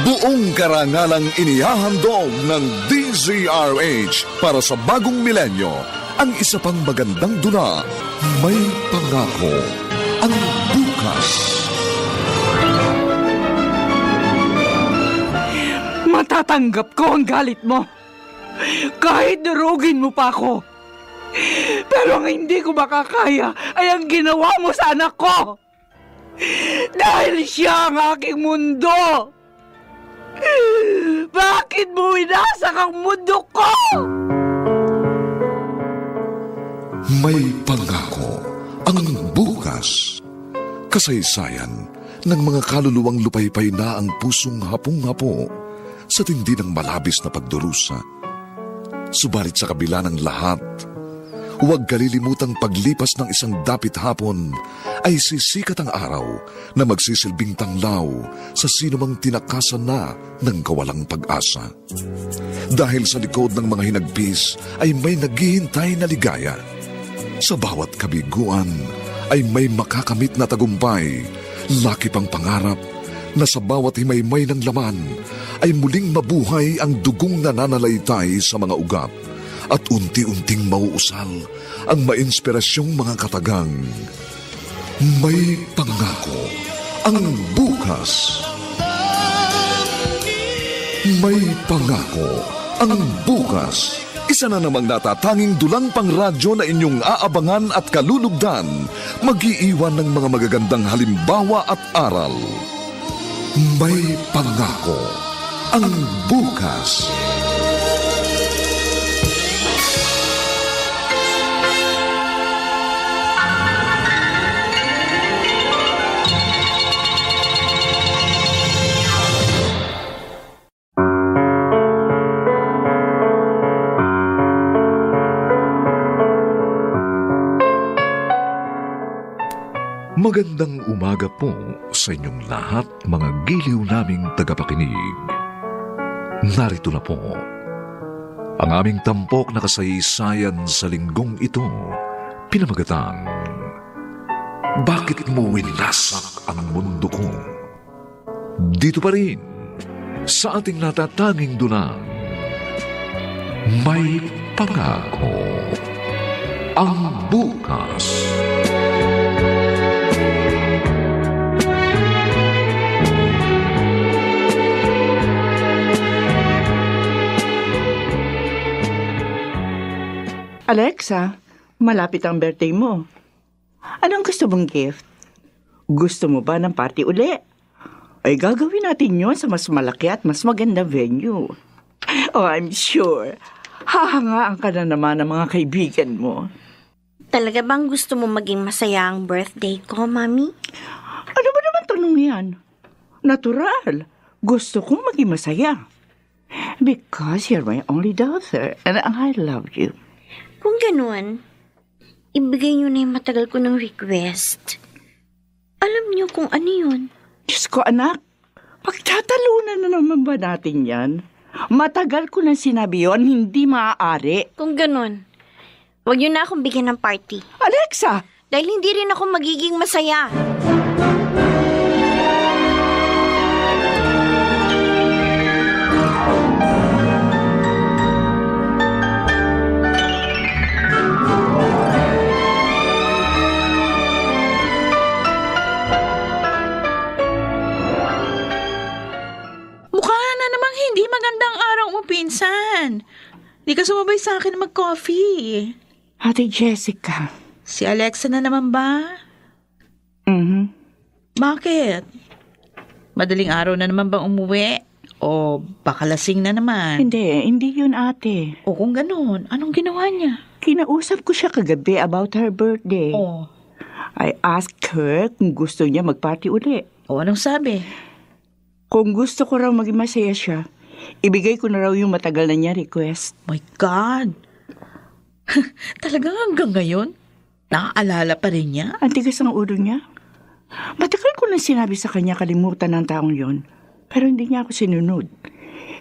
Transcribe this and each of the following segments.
Buong karangalang inihahandog ng DZRH para sa bagong milenyo. Ang isa pang magandang dula, may pangako ang bukas. Matatanggap ko ang galit mo. Kahit durugin mo pa ako. Pero ang hindi ko makakaya ay ang ginawa mo sa anak ko. Dahil siya ang aking mundo. Bakit mo winasak ang mundo ko? May pangako ang bukas. Kasaysayan ng mga kaluluwang lupaypay na ang pusong hapong-hapo sa tindi ng malabis na pagdurusa. Subalit sa kabila ng lahat, huwag kalilimutang paglipas ng isang dapit hapon ay sisikat ang araw na magsisilbing tanglaw sa sinumang tinakasan na ng kawalang pag-asa. Dahil sa likod ng mga hinagpis ay may naghihintay na ligaya. Sa bawat kabiguan ay may makakamit na tagumpay, laki pang pangarap na sa bawat himaymay ng laman ay muling mabuhay ang dugong nananalaytay sa mga ugat at unti-unting mauusal ang mainspirasyong mga katagang. May pangako ang bukas. May pangako ang bukas. Isa na namang natatanging dulang pangradyo na inyong aabangan at kalulugdan, mag-iiwan ng mga magagandang halimbawa at aral. May pangako ang bukas. Magandang umaga po sa inyong lahat, mga giliw naming tagapakinig. Narito na po ang aming tampok na kasaysayan sa linggong ito, pinamagatang Bakit mo winasak ang mundo ko? Dito pa rin sa ating natatanging dunang May Pangako ang bukas. Alexa, malapit ang birthday mo. Anong gusto mong gift? Gusto mo ba ng party uli? Ay gagawin natin yon sa mas malaki at mas magandang venue. Oh, I'm sure. Hahangaan ka na naman ng mga kaibigan mo. Talaga bang gusto mo maging masaya ang birthday ko, Mami? Ano ba naman tanong yan? Natural. Gusto kong maging masaya. Because you're my only daughter and I love you. Kung ganun, ibigay niyo na yung matagal ko ng request. Alam niyo kung ano yun. Diyos ko, anak. Pagtatalunan na naman ba natin yan? Matagal ko nang sinabi yon, hindi maaari. Kung ganun, huwag niyo na akong bigyan ng party. Alexa! Dahil hindi rin ako magiging masaya. Hindi magandang araw mo, pinsan. Di ka sumabay sa akin mag-coffee. Ate Jessica. Si Alexa na naman ba? Bakit? Madaling araw na naman bang umuwi? O baka lasing na naman? Hindi yun, ate. O kung ganun, anong ginawa niya? Kinausap ko siya kagabi about her birthday. O? I asked her kung gusto niya mag-party uli. O anong sabi? Kung gusto ko raw maging masaya siya, ibigay ko na raw yung matagal na niya request. My God! Talagang hanggang ngayon, naaalala pa rin niya? Ang tigas ng ulo niya. Matagal ko na sinabi sa kanya kalimutan ng taong yon, pero hindi niya ako sinunod.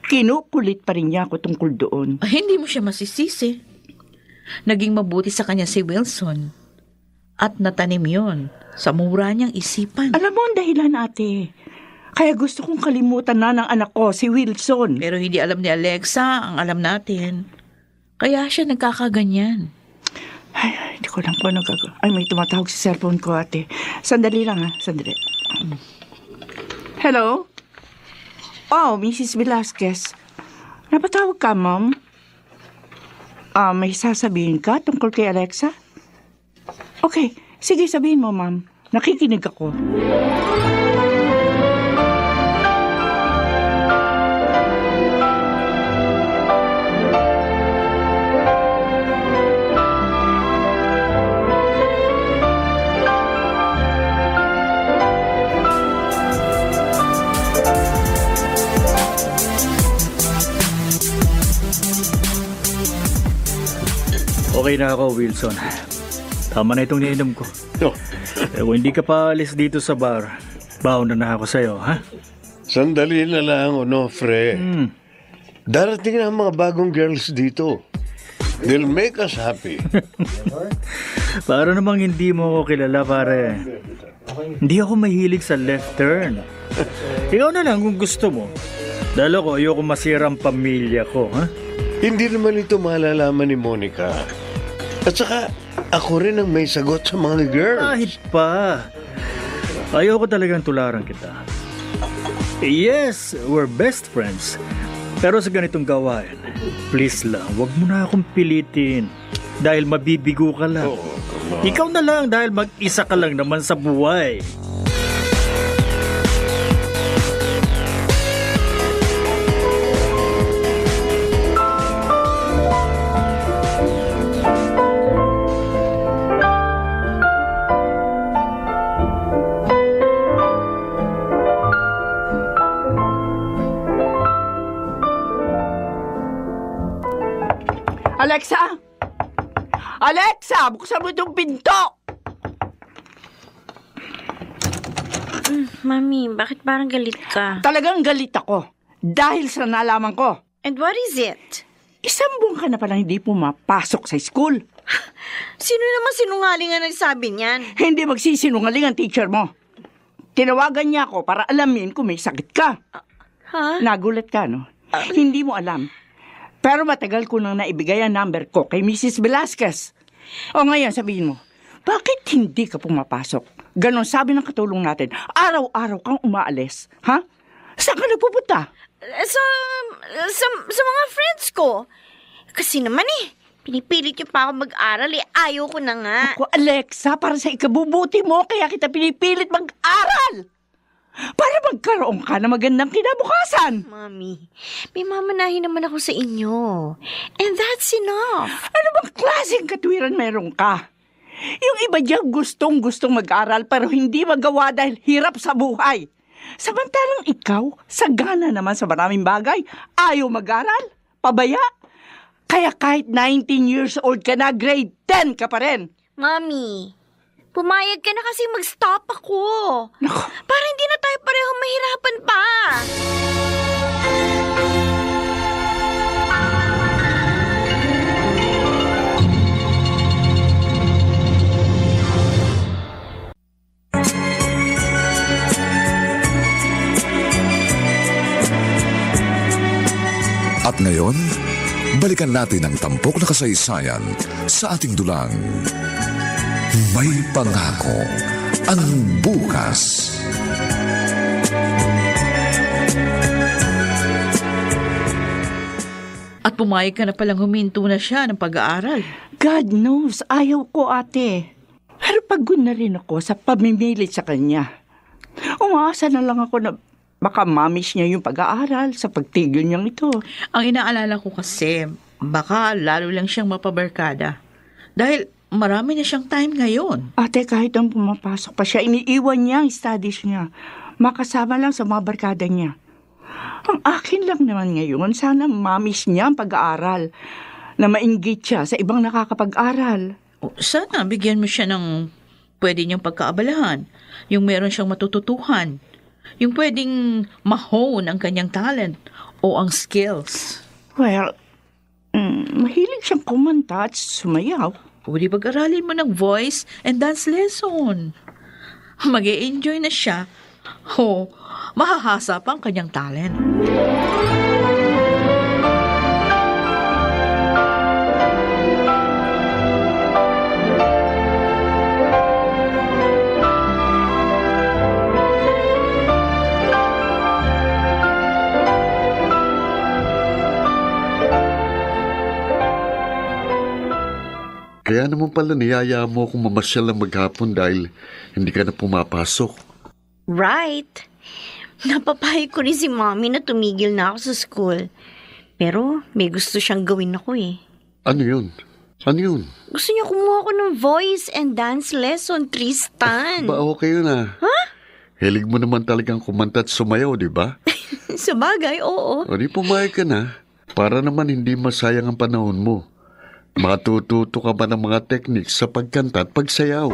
Kinukulit pa rin niya ako tungkol doon. Hindi mo siya masisisi. Naging mabuti sa kanya si Wilson. At natanim yon sa mura niyang isipan. Alam mo ang dahilan, ate. Kaya gusto kong kalimutan na ng anak ko, si Wilson. Pero hindi alam ni Alexa ang alam natin. Kaya siya nagkakaganyan. Ay, hindi ko lang po nagagawa. Ay, may tumatawag sa cellphone ko, ate. Sandali lang, ha? Sandali. Hello? Oh, Mrs. Velasquez. Napatawag ka, ma'am? May sasabihin ka tungkol kay Alexa? Okay, sige, sabihin mo, ma'am. Nakikinig ako. Okay na ako, Wilson. Tama na itong niinom ko. Kung hindi ka pa alis dito sa bar, baon na ako sa'yo, ha? Sandali na lang, Onofre. Darating na ang mga bagong girls dito. They'll make us happy. Para namang hindi mo ako kilala, pare. Hindi ako mahilig sa left turn. Ikaw na lang kung gusto mo. Dahil ako, ayoko masira ang pamilya ko, ha? Hindi naman ito malalaman ni Monica. At saka, ako rin ang may sagot sa mga girls. Kahit pa. Ayoko talagang tularan kita. Yes, we're best friends. Pero sa ganitong gawain, please lang, wag mo na akong pilitin. Dahil mabibigo ka lang. Ikaw na lang dahil mag-isa ka lang naman sa buhay. Alexa! Alexa! Buksan mo itong pinto! Mami, bakit parang galit ka? Talagang galit ako. Dahil sa nalaman ko. And what is it? Isang buwan ka na palang hindi pumapasok sa school. Sino naman sinungaling ang nagsabi niyan? Hindi magsisinungaling ang teacher mo. Tinawagan niya ako para alamin kung may sakit ka. Ha? Nagulat ka, no? Hindi mo alam. Pero matagal ko nang naibigay ang number ko kay Mrs. Velasquez. O ngayon, sabihin mo, bakit hindi ka pumapasok? Ganon sabi ng katulong natin, araw-araw kang umaalis. Ha? Saan ka nagpupunta? Sa mga friends ko. Kasi naman pinipilit niyo pa ako mag-aral ayaw ko na nga. Ako, Alexa, para sa ikabubuti mo, kaya kita pinipilit mag-aral. Para magkaroon ka na magandang kinabukasan. Mami, may mamanahin naman ako sa inyo. And that's enough. Ano bang klaseng katwiran meron ka? Yung iba dyan gustong mag-aral pero hindi magawa dahil hirap sa buhay. Samantalang ikaw, sagana naman sa maraming bagay. Ayaw mag-aral, pabaya. Kaya kahit 19 years old ka na, grade 10 ka pa rin. Mami, pumayag ka na kasi mag-stop ako. Naku. Para hindi na tayo pareho mahirapan pa. At ngayon, balikan natin ang tampok na kasaysayan sa ating dulang. May pangako ang bukas. At pumayag ka na palang huminto na siya ng pag-aaral. God knows, ayaw ko, ate. Pero pagod na rin ako sa pamimilit sa kanya. Umaasa na lang ako na baka mamiss niya yung pag-aaral sa pagtigil niyang ito. Ang inaalala ko kasi, baka lalo lang siyang mapabarkada. Dahil marami na siyang time ngayon. Ate, kahit ang pumapasok pa siya, iniiwan niya ang studies niya. Makasama lang sa mga barkada niya. Ang akin lang naman ngayon, sana mamiss niya ang pag-aaral. Na mainggit siya sa ibang nakakapag-aral. Sana bigyan mo siya ng pwede niyang pagkaabalahan. Yung meron siyang matututuhan. Yung pwedeng ma-hone ang kanyang talent o ang skills. Well, mahilig siyang kumanta at sumayaw. Pwede pag-aralin mo ng voice and dance lesson. Mag-e-enjoy na siya Mahahasa pa ang kanyang talent. Kaya naman pala niyaya mo akong mamasyal ng maghapon dahil hindi ka na pumapasok. Right. Napapayag ko rin si Mommy na tumigil na ako sa school. Pero may gusto siyang gawin ako eh. Ano yun? Ano yun? Gusto niya kumuha ko ng voice and dance lesson, Tristan. Ba okay yun ah? Ha? Hilig mo naman talagang kumanta at sumayaw, di ba? Sa bagay, oo. O di pumayag ka na. Para naman hindi masayang ang panahon mo. Matututo ka ba ng mga techniques sa pagkanta at pagsayaw?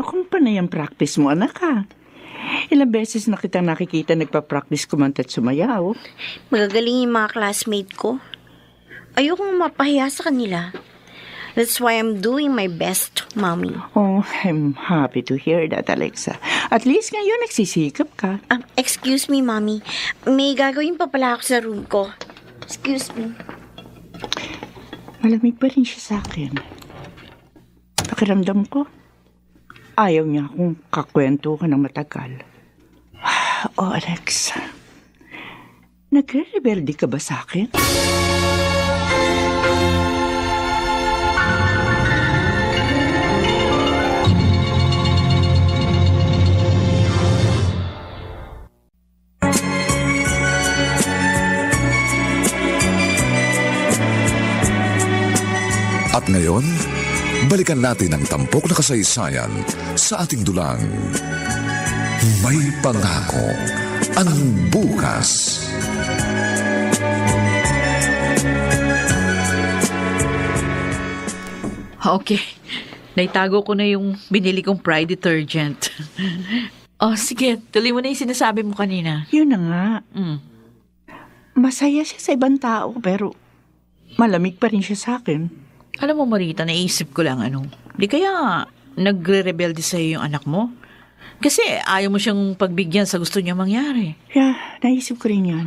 Kung panay ang practice mo, anak ha. Ilang beses na kitang nakikita nagpa-practice kumanta at sumayaw. Magagaling yung mga classmate ko. Ayokong mapahiya sa kanila. That's why I'm doing my best, Mommy. Oh, I'm happy to hear that, Alexa. At least ngayon nagsisikap ka. Excuse me, Mommy. May gagawin pa pala ako sa room ko. Excuse me. Malamig pa rin siya sa akin. Pakiramdam ko, ayaw niya akong kakwento ka ng matagal. Oh, Alexa. Nagre-rebelde ka ba sa akin? At ngayon, balikan natin ang tampok na kasaysayan sa ating dulang. May pangako ang bukas. Okay. Naitago ko na yung binili kong Pride detergent. Sige. Tuloy mo na yung sinasabi mo kanina. Yun na nga. Masaya siya sa ibang tao, pero malamig pa rin siya sa akin. Alam mo, Marita, naisip ko lang di kaya nagre-rebelde sa'yo yung anak mo? Kasi ayaw mo siyang pagbigyan sa gusto niya mangyari. Yeah, naisip ko rin yan.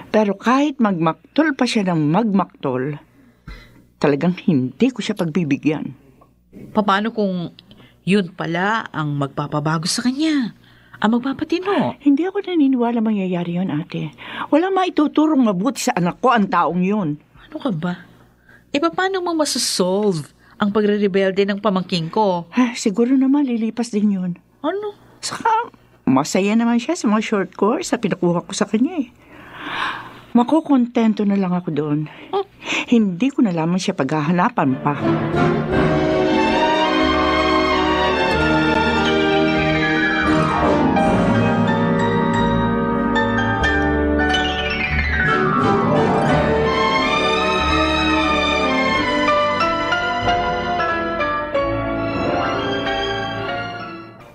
Pero kahit magmaktol pa siya ng magmaktol, talagang hindi ko siya pagbibigyan. Paano kung yun pala ang magpapabago sa kanya? Ang magpapatino? Hindi ako naniniwala mangyayari yun, ate. Walang maituturong mabuti sa anak ko ang taong yun. Ano ka ba? Paano mo masasolve ang pagre-rebelde ng pamangking ko? Siguro naman lilipas din yun. Ano? Saka, masaya naman siya sa mga short course na pinakuha ko sa kanya eh. Makukontento na lang ako doon. Hindi ko na lamang siya paghahanapan pa.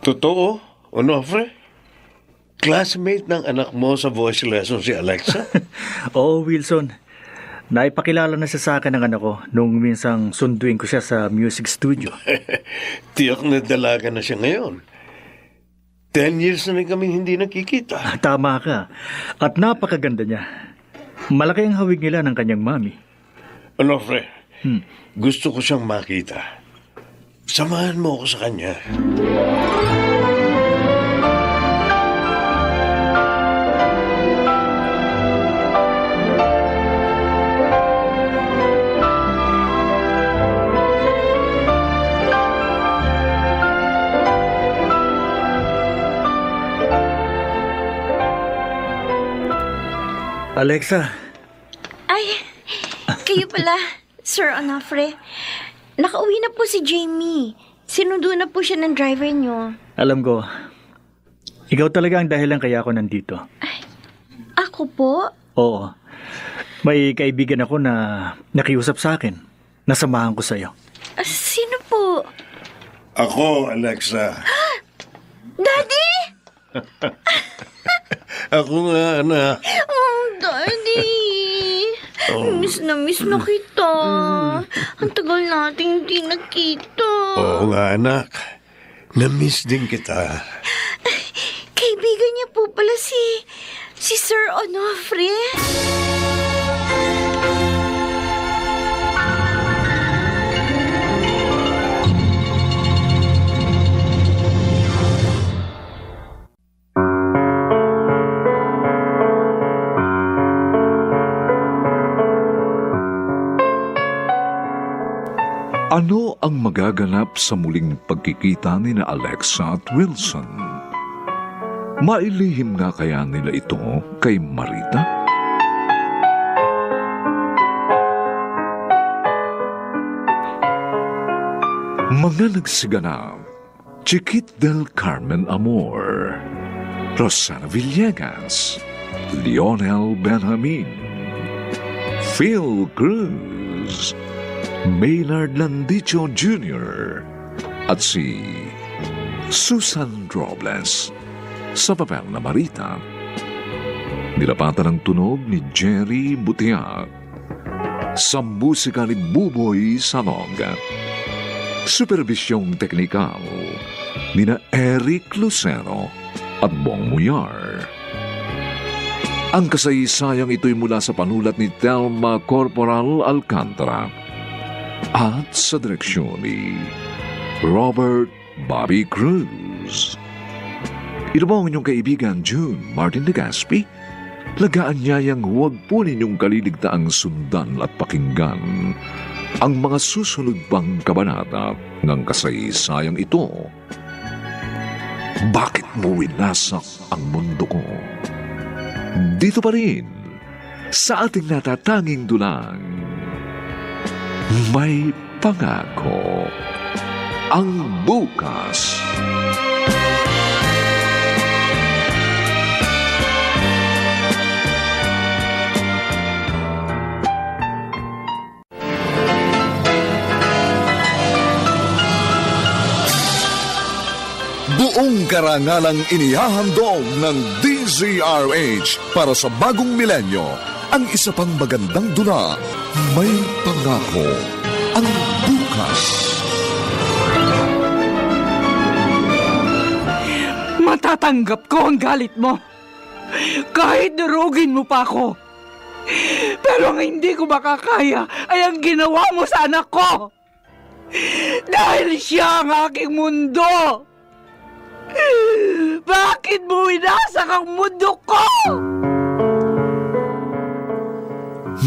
Totoo, Onofre? Classmate ng anak mo sa voice lesson si Alexa? Oo, Wilson. Naipakilala na siya sa akin ng anak ko nung minsang sunduin ko siya sa music studio. Tiyak na dalaga na siya ngayon. 10 years na rin kaming hindi nakikita. Tama ka. At napakaganda niya. Malaki ang hawig nila ng kanyang mami. Onofre, gusto ko siyang makita. Samahan mo ako sa kanya. Alexa. Ay, kayo pala, Sir Onofre. Nakauwi na po si Jamie. Sinundo na po siya ng driver niyo. Alam ko, ikaw talaga ang dahilan kaya ako nandito. Ay, ako po? Oo. May kaibigan ako na nakiusap sa akin. Nasamahan ko sa'yo. Sino po? Ako, Alexa. Daddy! Ako nga, anak. Oh, Daddy. Miss na kita. Ang tagal nating hindi nakita. Oo nga, anak. Na-miss din kita. Kaibigan niya po pala si Sir Onofre. Ano ang magaganap sa muling pagkikita ni na Alexa at Wilson? Mailihim nga kaya nila ito kay Marita? Mga nagsiganap, Chiquit del Carmen Amor, Rosana Villegas, Lionel Benjamin, Phil Cruz, Maynard Landicho Jr. at si Susan Robles sa papel na Marita. Nilapatan ang tunog ni Jerry Butiak sa musika ni Buboy Salong. Supervisyong teknikal ni na Eric Lucero at Bong Muyar. Ang kasaysayang ito'y mula sa panulat ni Telma Corporal Alcantara at sa direksyon ni Robert Bobby Cruz. Ito po ang inyong kaibigan June Martin Legaspi. Lagaan niyayang huwag po ninyong kaliligtaang sundan at pakinggan ang mga susunod pang kabanata ng kasaysayang ito. Bakit mo winasak ang mundo ko? Dito pa rin sa ating natatanging dulang May Pangako ang Bukas. Buong karangalang inihahandog ng DZRH para sa bagong milenyo ang isa pang magandang dula, May Pangako ang Bukas. Matatanggap ko ang galit mo. Kahit durugin mo pa ako. Pero ang hindi ko makakaya ay ang ginawa mo sa anak ko. Dahil siya ang aking mundo. Bakit mo winasak ang mundo ko?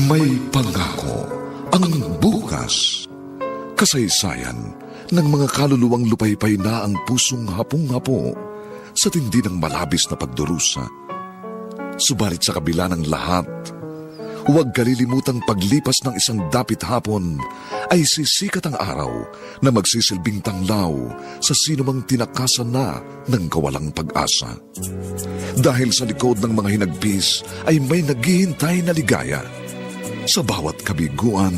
May Pangako ang Bukas. Kasaysayan ng mga kaluluwang lupaypay na ang pusong hapong-hapo sa tindi ng malabis na pagdurusa. Subalit sa kabila ng lahat, huwag kalilimutang paglipas ng isang dapit hapon ay sisikat ang araw na magsisilbing tanglaw sa sinumang tinakasan na ng kawalang pag-asa. Dahil sa likod ng mga hinagpis ay may naghihintay na ligaya. Sa bawat kabiguan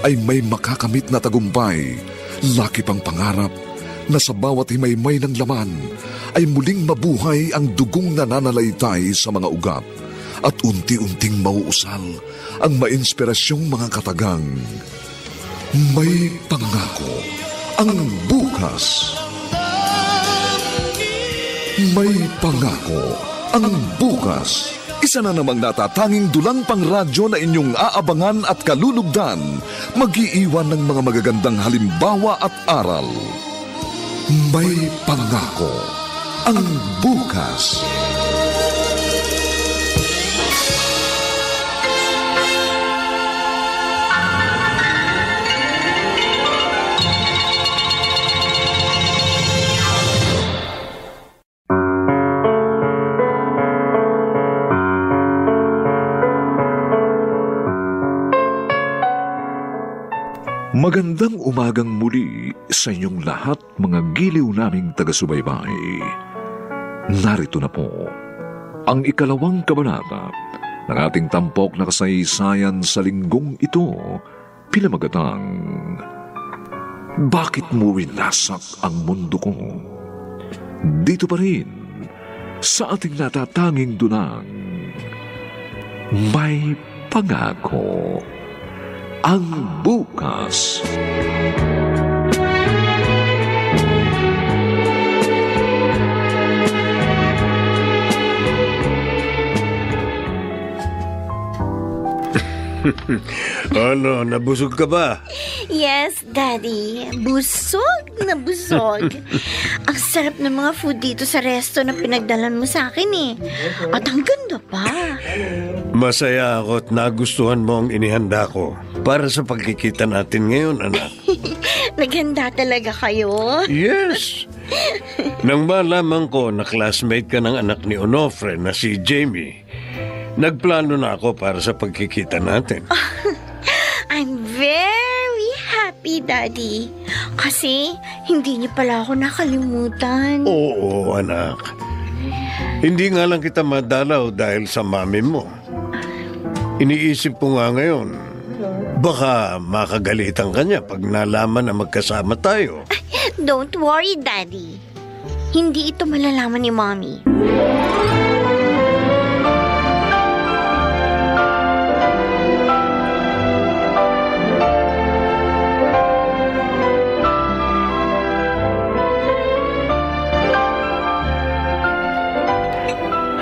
ay may makakamit na tagumpay, laki pang pangarap na sa bawat himaymay ng laman ay muling mabuhay ang dugong nananalaytay sa mga ugat at unti-unting mauusal ang mainspirasyong mga katagang. May Pangako ang Bukas. May Pangako ang Bukas. Isa na namang natatanging dulang pangradyo na inyong aabangan at kalulugdan, mag-iiwan ng mga magagandang halimbawa at aral. May Pangako ang Bukas. Magandang umagang muli sa inyong lahat, mga giliw naming taga-subaybay. Narito na po ang ikalawang kabanata ng ating tampok na kasaysayan sa linggong ito, pinamagatang Bakit mo winasak ang mundo ko? Dito pa rin sa ating natatanging dunang may pangako ang bukas. Ano, nabusog ka ba? Yes, Daddy. Busog na busog. Ang sarap ng mga food dito sa resto na pinagdalan mo sa akin eh. At ang ganda pa. Masaya ako at nagustuhan mo ang inihanda ko para sa pagkikita natin ngayon, anak. Naghanda talaga kayo. Yes! Nang malaman ko na classmate ka ng anak ni Onofre na si Jamie, nagplano na ako para sa pagkikita natin. I'm very happy, Daddy. Kasi hindi niyo pala ako nakalimutan. Oo, anak. Hindi nga lang kita madalaw dahil sa mami mo. Iniisip ko nga ngayon, baka makagalitan ka niya pag nalaman na magkasama tayo. Don't worry, Daddy. Hindi ito malalaman ni Mommy.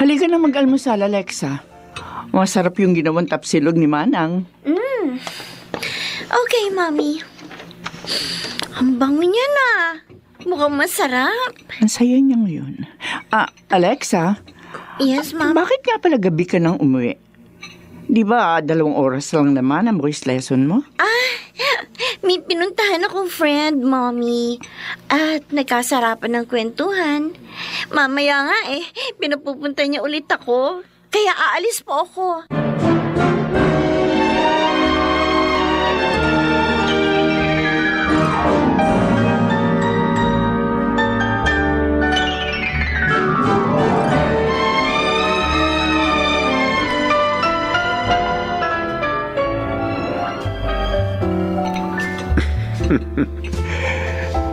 Halika na mag-almusal, Alexa. Masarap yung ginawang tapsilog ni Manang. Okay, Mommy. Ang bango niya na. Mukhang masarap. Ang saya niya ngayon. Alexa, Yes, Mom. bakit nga pala gabi ka nang umuwi? Di ba 2 oras lang naman ang voice lesson mo? May pinuntahan akong friend, Mommy. At nagkasarapan ng kwentuhan. Mamaya nga pinapupunta niya ulit ako. Kaya aalis po ako.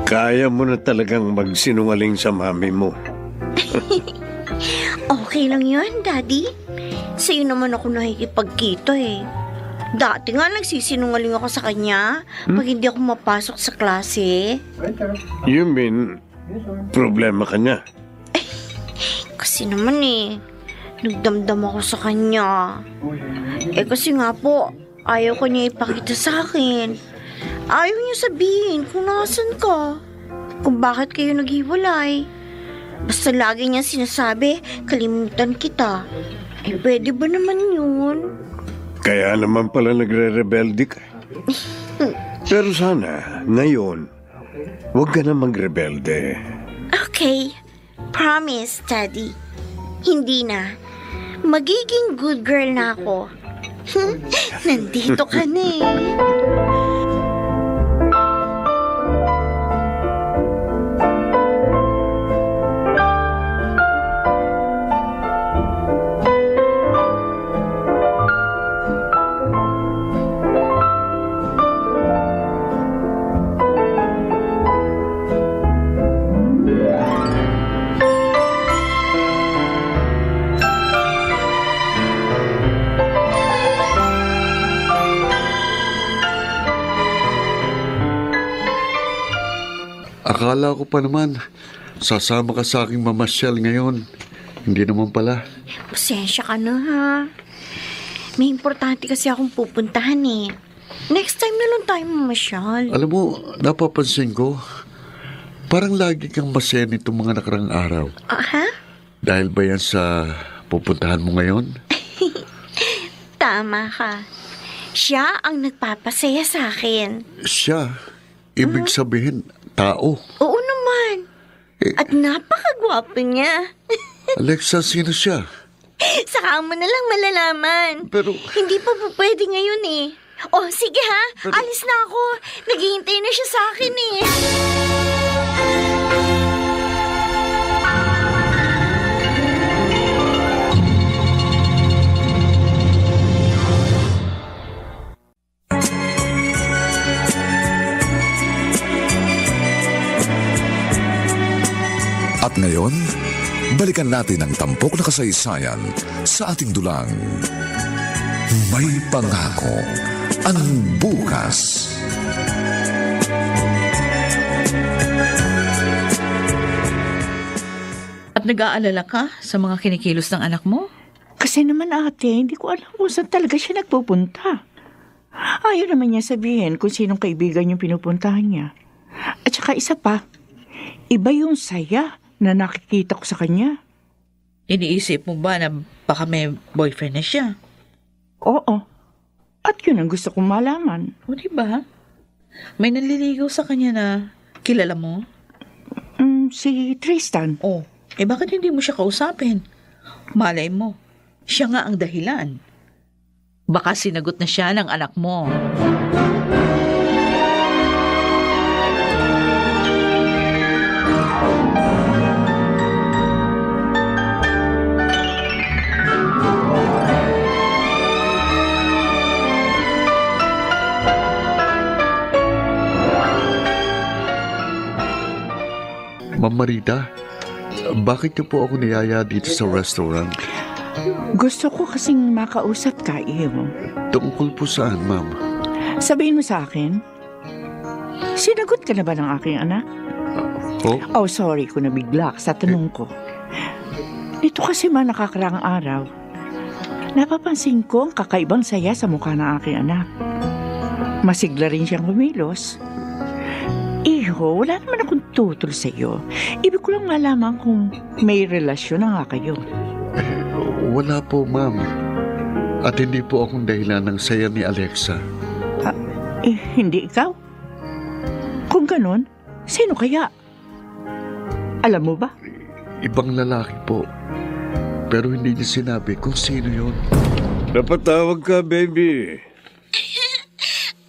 Kaya mo na talagang magsinungaling sa mami mo. Okay lang yun, Daddy. Sa'yo naman ako nakikipagkita eh. Dati nga nagsisinungaling ako sa kanya pag hindi ako mapasok sa klase. You mean, problema ka niya? Kasi naman nagdamdam ako sa kanya. Kasi nga po, ayaw ko niya ipakita sa akin. Ayaw niya sabihin kung nasan ka, kung bakit kayo naghiwalay. Basta lagi niya sinasabi, kalimutan kita. Pwede ba naman yun? Kaya naman pala nagre-rebelde ka. Pero sana, ngayon, huwag ka na magrebelde. Okay, promise, Daddy. Hindi na. Magiging good girl na ako. Nandito ka na Akala ko pa naman, sasama ka sa aking mamasyal ngayon. Hindi naman pala. Pasensya ka na, ha? May importante kasi akong pupuntahan Next time na lang tayo mamasyal. Alam mo, napapansin ko, parang lagi kang masaya nitong mga nakarang araw. Ha? Dahil ba yan sa pupuntahan mo ngayon? Tama ka. Siya ang nagpapasaya sa akin. Siya? Ibig sabihin, tao. Oo naman. At napakagwapo niya. Alexa, sino siya? Saka mo na lang malalaman. Pero... Hindi pa po pwede ngayon Oh, sige ha. Alis na ako. Naghihintay na siya sa akin At ngayon, balikan natin ang tampok na kasaysayan sa ating dulang. May pangako ang bukas. At nag-aalala ka sa mga kinikilos ng anak mo? Kasi naman ate, hindi ko alam kung saan talaga siya nagpupunta. Ayaw naman niya sabihin kung sinong kaibigan yung pinupuntahan niya. At saka isa pa, iba yung saya na nakikita ko sa kanya. Iniisip mo ba na baka may boyfriend na siya? Oo. At yun ang gusto kong malaman. O diba? May nanliligaw sa kanya na kilala mo? Si Tristan. Oh, bakit hindi mo siya kausapin? Malay mo, siya nga ang dahilan. Baka sinagot na siya ng anak mo. Ma'am Marita, bakit niyo po ako niyaya dito sa restaurant? Gusto ko kasing makausap ka, Iyo. Tungkol po saan, ma'am? Sabihin mo sa akin, sinagot ka na ba ng aking anak? Oh, sorry kung nabigla ka sa tanong ko. Nito kasi man nakakaraang araw, napapansin ko ang kakaibang saya sa mukha ng aking anak. Masigla rin siyang kumilos. Iho, wala naman akong tutol sa iyo. Ibig ko lang malaman kung may relasyon na nga kayo. Wala po, ma'am. At hindi po akong dahilan ng saya ni Alexa. Hindi ikaw? Kung ganun, sino kaya? Alam mo ba? Ibang lalaki po. Pero hindi niya sinabi kung sino yun. Napatawag ka, baby.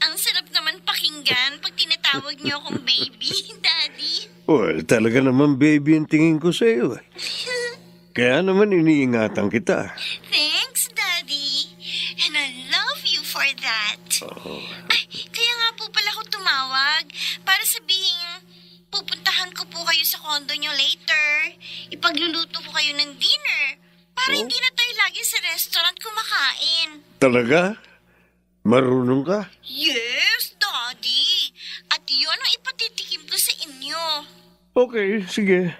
Ang sarap naman pakinggan pag tinatawag niyo akong baby, Daddy. Well, talaga naman baby ang tingin ko sa iyo. Kaya naman iniingatan kita. Thanks, Daddy. And I love you for that. Ay, kaya nga po pala ako tumawag para sabihin pupuntahan ko po kayo sa condo niyo later. Ipagluluto ko kayo ng dinner para hindi na tayo lagi sa restaurant kumakain. Talaga? Marunong ka? Yes, Daddy. At yun ang ipatitikim ko sa inyo. Okay, sige.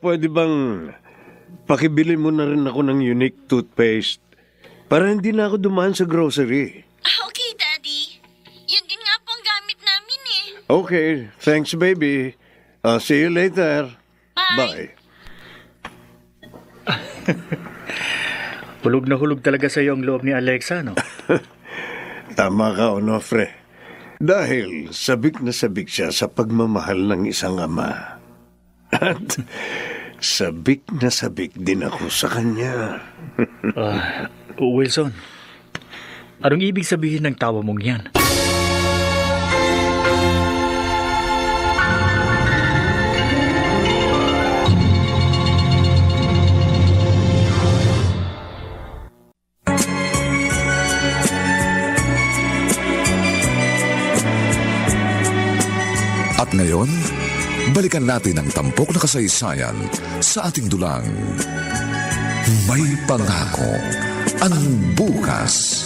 Pwede bang pakibili mo na rin ako ng unique toothpaste para hindi na ako dumaan sa grocery? Okay, Daddy. Yun din nga po ang gamit namin eh. Okay, thanks baby. I'll see you later. Bye. Hulog na hulog talaga sa iyo ang loob ni Alexa, no? Tama ka, Onofre. Dahil sabik na sabik siya sa pagmamahal ng isang ama. At sabik na sabik din ako sa kanya. Wilson, anong ibig sabihin ng tawa mong yan? At ngayon, balikan natin ang tampok na kasaysayan sa ating dulang. May pangako ang bukas.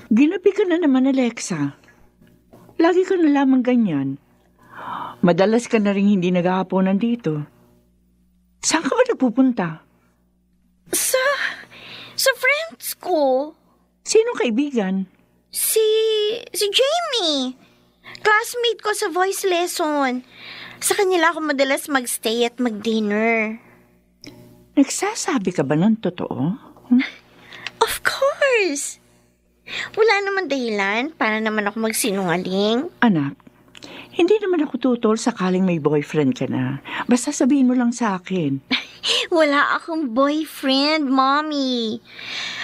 Ginabi ka na naman, Alexa. Lagi ka na lamang ganyan. Madalas ka na rin hindi naghahaponan dito. Saan ka ba nagpupunta? Sa friends ko. Sinong kaibigan? Si Jamie. Classmate ko sa voice lesson. Sa kanila ako madalas magstay at mag-dinner. Nagsasabi ka ba ng totoo? Of course. Wala naman dahilan para naman ako magsinungaling. Anak, hindi naman ako tutol sakaling may boyfriend ka na. Basta sabihin mo lang sa akin. Wala akong boyfriend, Mommy.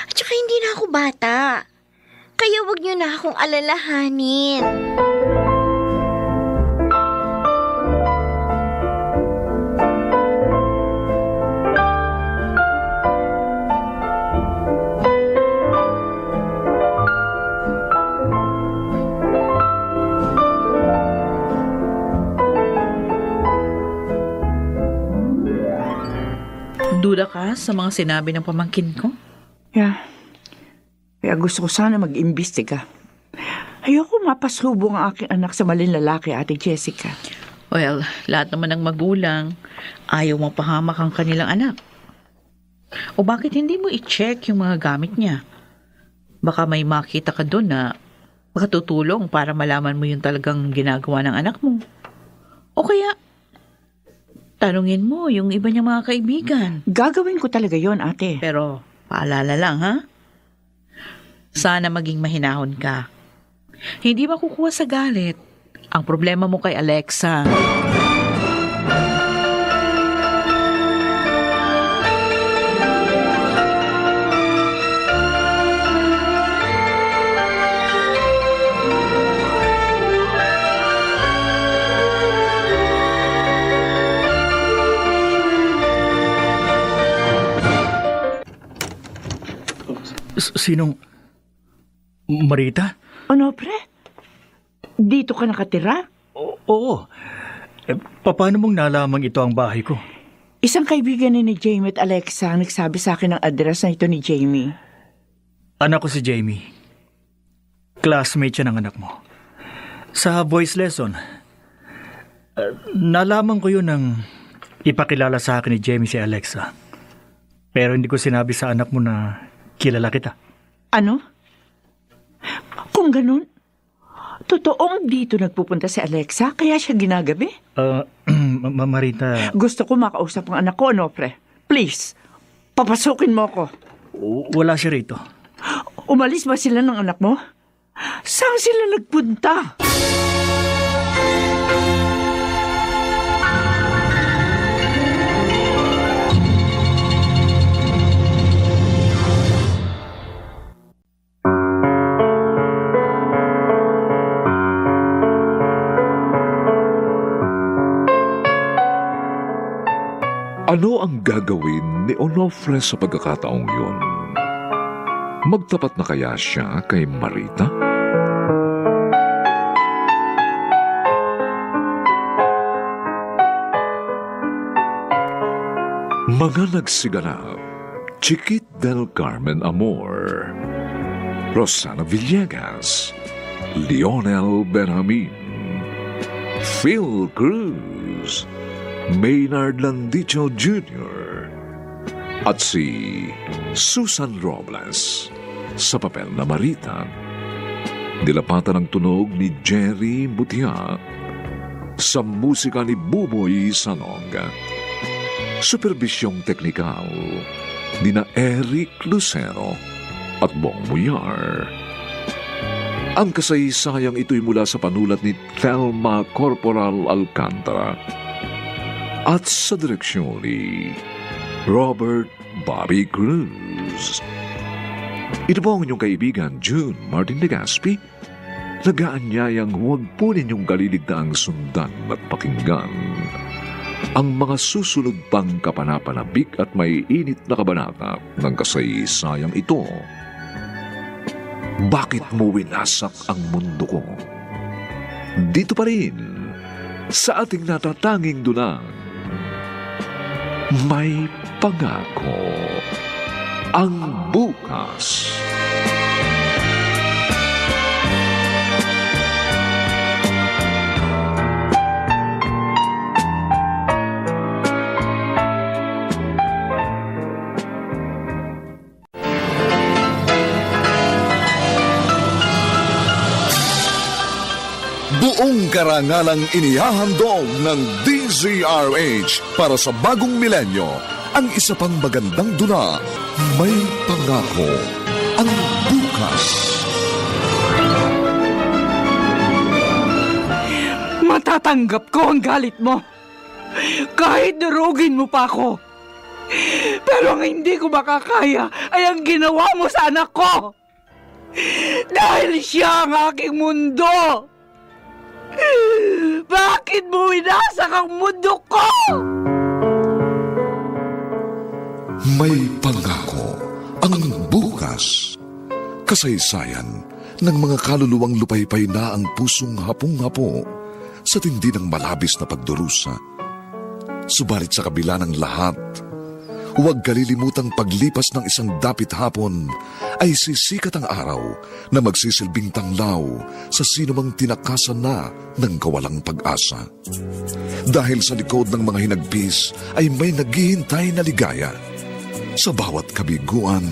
At saka hindi na ako bata. Kaya wag niyo na akong alalahanin. Nagduda ka sa mga sinabi ng pamangkin ko? Kaya gusto ko sana mag-imbestiga. Ayoko mapasubong ang aking anak sa maling lalaki, Ate Jessica. Well, lahat naman ng magulang, ayaw mapahamak ang kanilang anak. O bakit hindi mo i-check yung mga gamit niya? Baka may makita ka doon na makatutulong para malaman mo yung talagang ginagawa ng anak mo. O kaya, tanungin mo yung iba niyang mga kaibigan. Gagawin ko talaga yon, ate. Pero, paalala lang, ha? Sana maging mahinahon ka. Hindi makukuha sa galit ang problema mo kay Alexa. Sinong... Marita? Ano, pre? Dito ka nakatira? Oo. Paano mong nalamang ito ang bahay ko? Isang kaibigan ni Jamie at Alexa ang nagsabi sa akin ng address na ito ni Jamie. Anak ko si Jamie. Classmate siya ng anak mo. Sa voice lesson, nalaman ko yun nang ipakilala sa akin ni Jamie si Alexa. Pero hindi ko sinabi sa anak mo na kilala kita. Ano? Kung ganun, totoong dito nagpupunta si Alexa, kaya siya ginagabi? Marita... Gusto ko makausap ang anak ko, ano, pre? Please, papasukin mo ko. Wala siya rito. Umalis ba sila ng anak mo? Saan sila nagpunta? Ano ang gagawin ni Onofre sa pagkakataong yun? Magtapat na kaya siya kay Marita? Mga nagsiganap: Chiquit del Carmen Amor, Rosana Villegas, Lionel Benjamin, Phil Cruz, Maynard Landicho Jr. at si Susan Robles sa papel na Marita. Nilapatan ang tunog ni Jerry Butia sa musika ni Buboy Sanog. Superbisyong teknikal ni na Eric Lucero at Bong Muyar. Ang kasaysayang ito'y mula sa panulat ni Thelma Corporal Alcantara at sa direksyon ni Robert Bobby Cruz. Ito po ang inyong kaibigan, June Martin Legaspi, nag-aanyayang huwag po ninyong kaliligtaang sundan at pakinggan ang mga susunod pang kapanapanabik at may init na kabanata ng kasaysayang ito. Bakit mo winasak ang mundo ko? Dito pa rin, sa ating natatanging dunang, May Pangako ang Bukas. Buong karangalang inihahandog ng DZRH para sa bagong milenyo ang isa pang magandang dula, May Pangako ang Bukas. Matatanggap ko ang galit mo. Kahit durugin mo pa ako. Pero ang hindi ko makakaya ay ang ginawa mo sa anak ko. Dahil siya ang aking mundo. Bakit mo winasak ang mundo ko? May Pangako ang Bukas. Kasaysayan ng mga kaluluwang lupaypay na ang pusong hapong-hapo sa tindi ng malabis na pagdurusa. Subalit sa kabila ng lahat, Huwag kalilimutang paglipas ng isang dapit hapon ay sisikat ang araw na magsisilbing tanglaw sa sinumang tinakasan na ng kawalang pag-asa. Dahil sa likod ng mga hinagpis ay may naghihintay na ligaya. Sa bawat kabiguan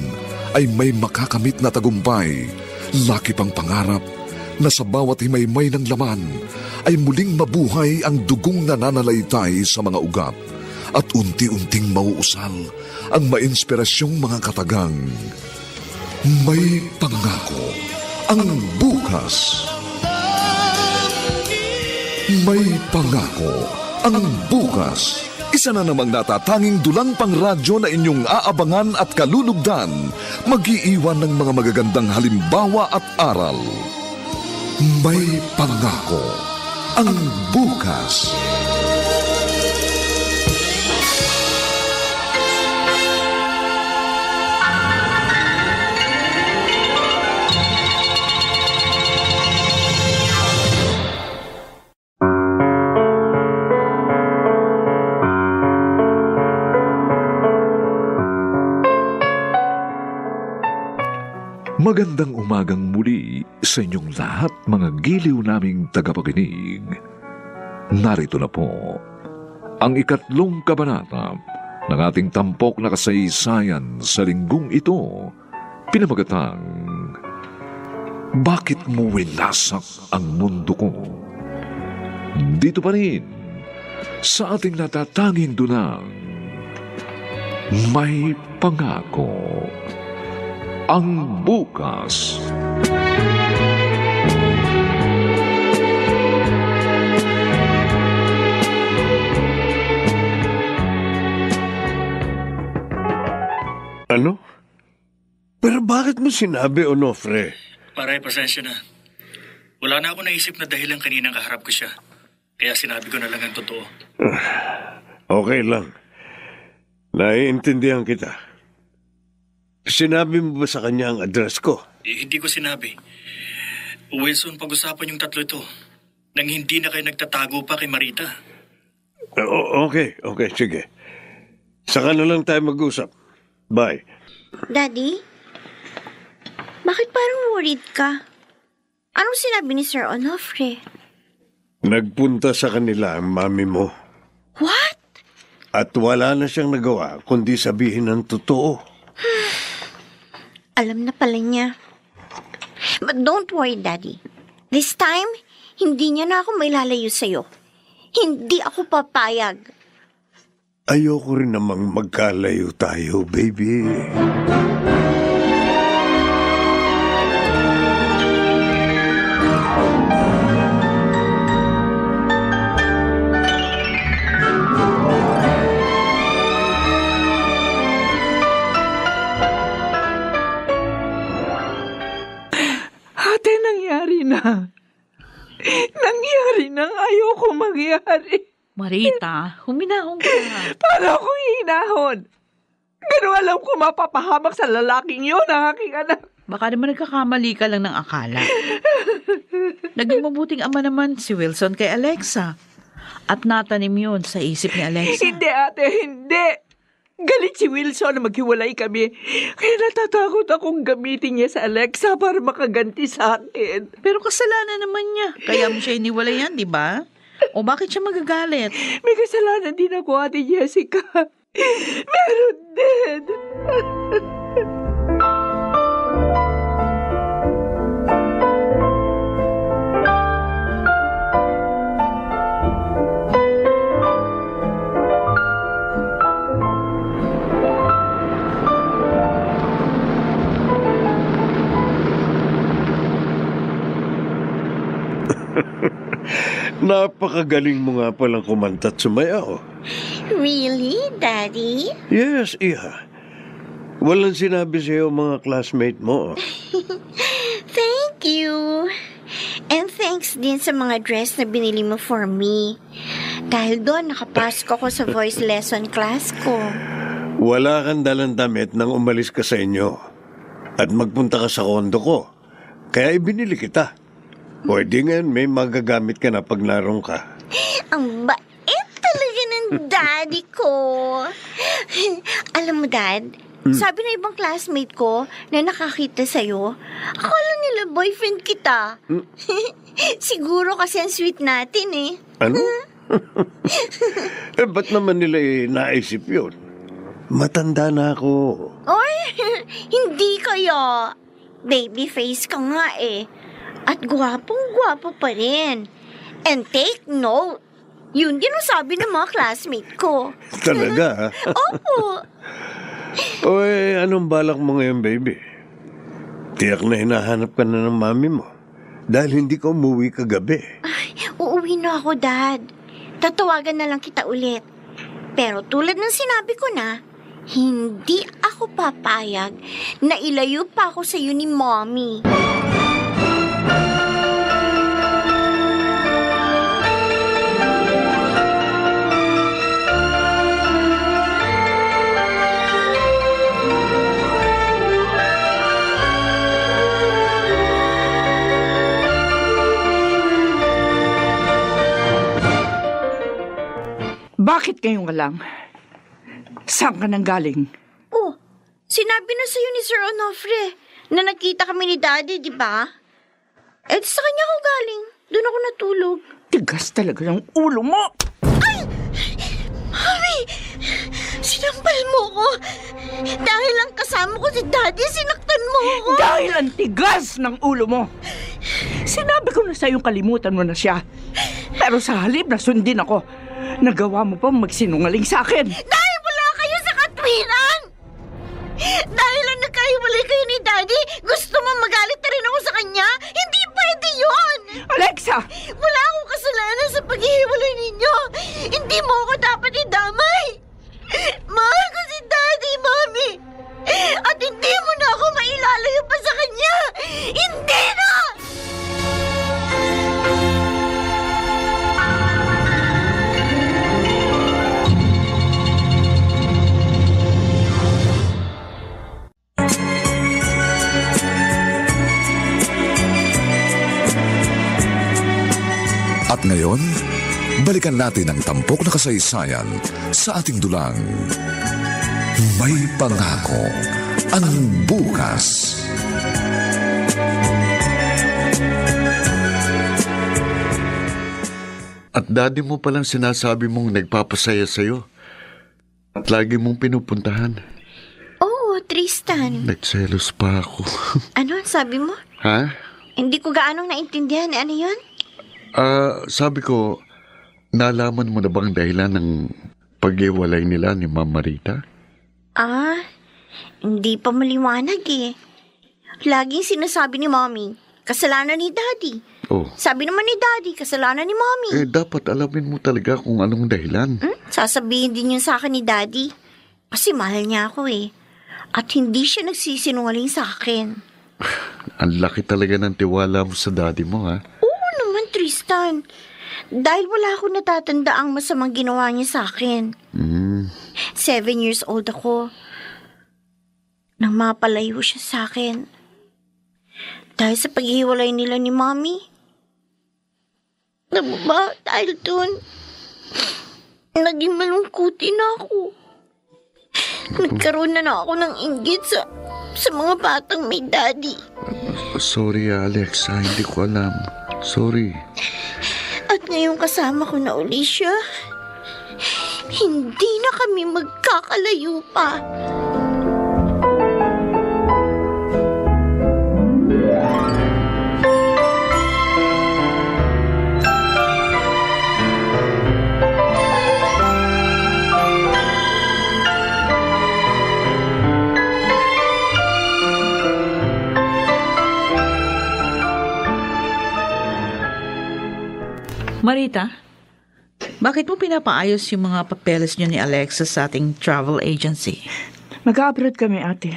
ay may makakamit na tagumpay, laki pang pangarap na sa bawat himaymay ng laman ay muling mabuhay ang dugong nananalaytay sa mga ugat at unti-unting mauusal ang mainspirasyong mga katagang. May pangako ang bukas. May pangako ang bukas. Isa na namang natatanging dulang pangradyo na inyong aabangan at kalulugdan, mag-iiwan ng mga magagandang halimbawa at aral. May pangako ang bukas. Magandang umagang muli sa inyong lahat, mga giliw naming tagapakinig. Narito na po ang 3 kabanata ng ating tampok na kasaysayan sa linggong ito, pinamagatang Bakit mo winasak ang mundo ko? Dito pa rin sa ating natatanging dunang May Pangako ang bukas. Ano? Pero bakit mo sinabi, Onofre? Pare, pasensya na. Wala na ako naisip na dahilan kaninang kaharap ko siya. Kaya sinabi ko na lang ang totoo. Okay lang. Naiintindihan kita. Sinabi mo ba sa kanya ang address ko? Hindi ko sinabi. Wilson, pag-usapan yung 3 ito. Nang hindi na kayo nagtatago pa kay Marita. Okay, sige. Saka na lang tayo mag-usap. Bye. Daddy? Bakit parang worried ka? Anong sinabi ni Sir Onofre? Nagpunta sa kanila ang mami mo. What? At wala na siyang nagawa kundi sabihin ang totoo. Alam na pala niya. But don't worry, Daddy. This time, hindi niya na ako mailalayo sa'yo. Hindi ako papayag. Ayoko rin namang magkalayo tayo, baby. Ate, nangyari na. Nangyari na. Ayoko mangyari. Marita, huminahon ka. Paano akong hinahon? Pero alam ko mapapahamak sa lalaking yun ang aking anak. Baka naman nagkakamali ka lang ng akala. Naging mabuting ama naman si Wilson kay Alexa. At natanim yun sa isip ni Alexa. Hindi, ate, hindi. Galit si Wilson na maghiwalay kami. Kaya natatakot akong gamitin niya sa Alexa para makaganti sa akin. Pero kasalanan naman niya. Kaya mo siya iniwalayan, di ba? O bakit siya magagalit? May kasalanan din ako, Ate Jessica. Meron din. Napakagaling mo nga palang kumanta't sumayaw. Really, Daddy? Yes, Iha. Walang sinabi sa'yo mga classmate mo. Thank you. And thanks din sa mga dress na binili mo for me. Dahil doon, nakapasok ako sa voice lesson class ko. Wala kang dalang damit nang umalis ka sa inyo. At magpunta ka sa kondo ko. Kaya ibinili kita. Pwede ngayon may magagamit ka na pag naroon ka. Ang bait talaga ng Daddy ko. Alam mo, Dad, sabi ng ibang classmate ko na nakakita sa'yo, akala nila boyfriend kita. Siguro kasi ang sweet natin eh. Ano? Ba't naman nila naisip yun? Matanda na ako. Oy, hindi kaya. Baby face ka nga eh. At gwapong-gwapo pa rin. And take note, yun din ang sabi ng mga classmate ko. Talaga? Opo. Oy, anong balak mo ngayon, baby? Tiyak na hinahanap ka na ng mami mo. Dahil hindi ka umuwi kagabi. Ay, uuwi na ako, Dad. Tatawagan na lang kita ulit. Pero tulad ng sinabi ko na, hindi ako papayag na ilayo pa ako sa iyo ni Mommy. Bakit ngayon ka lang? Saan ka nang galing? Oh, sinabi na sa'yo ni Sir Onofre na nakita kami ni Daddy, di ba? Eh, sa kanya ako galing. Doon ako natulog. Tigas talaga ng ulo mo! Ay! Mami! Sinampal mo ko! Dahil lang kasama ko si Daddy, sinaktan mo ko! Dahil ang tigas ng ulo mo! Sinabi ko na sa'yo kalimutan mo na siya. Pero sa halip na sundin ako, nagawa mo pa magsinungaling sa akin. Dahil wala kayo sa katwiran! Dahil lang nagkahiwalay kayo ni Daddy, gusto mo magalit na rin ako sa kanya? Hindi pwede yun! Alexa! Wala akong kasalanan sa paghihiwalay ninyo! Hindi mo ako dapat idamay! Mahal ko si Daddy, Mommy! At hindi mo na ako mailalayo pa sa kanya! Hindi na! At ngayon, balikan natin ang tampok na kasaysayan sa ating dulang. May pangako ang bukas. At daddy mo palang sinasabi mong nagpapasaya sa'yo. At lagi mong pinupuntahan. Oo, Tristan. Nagselos pa ako. Ano ang sabi mo? Ha? Hindi ko gaanong naintindihan. Ano yun? Sabi ko, nalaman mo na bang dahilan ng pag-iwalay nila ni Mama Rita? Hindi pa maliwanag eh. Laging sinasabi ni Mommy, kasalanan ni Daddy. Oh. Sabi naman ni Daddy, kasalanan ni Mommy. Dapat alamin mo talaga kung anong dahilan. Sasabihin din yun sa akin ni Daddy. Kasi mahal niya ako eh. At hindi siya nagsisinungaling sa akin. Ang laki talaga ng tiwala mo sa daddy mo, ha? Oo naman, Tristan. Dahil wala akong natatanda ang masamang ginawa niya sa akin. 7 years old ako. Nang mapalayo siya sa akin. Dahil sa paghihiwalay nila ni Mommy. Alam mo ba, dahil dun, naging malungkutin na ako. Nagkaroon na ako ng inggit sa mga batang may daddy. Sorry, Alex. Hindi ko alam. Sorry. At ngayong kasama ko na uli siya, hindi na kami magkakalayo pa. Marita, bakit mo pinapaayos yung mga papeles niyo ni Alexa sa ating travel agency? Mag-abroad kami, ate.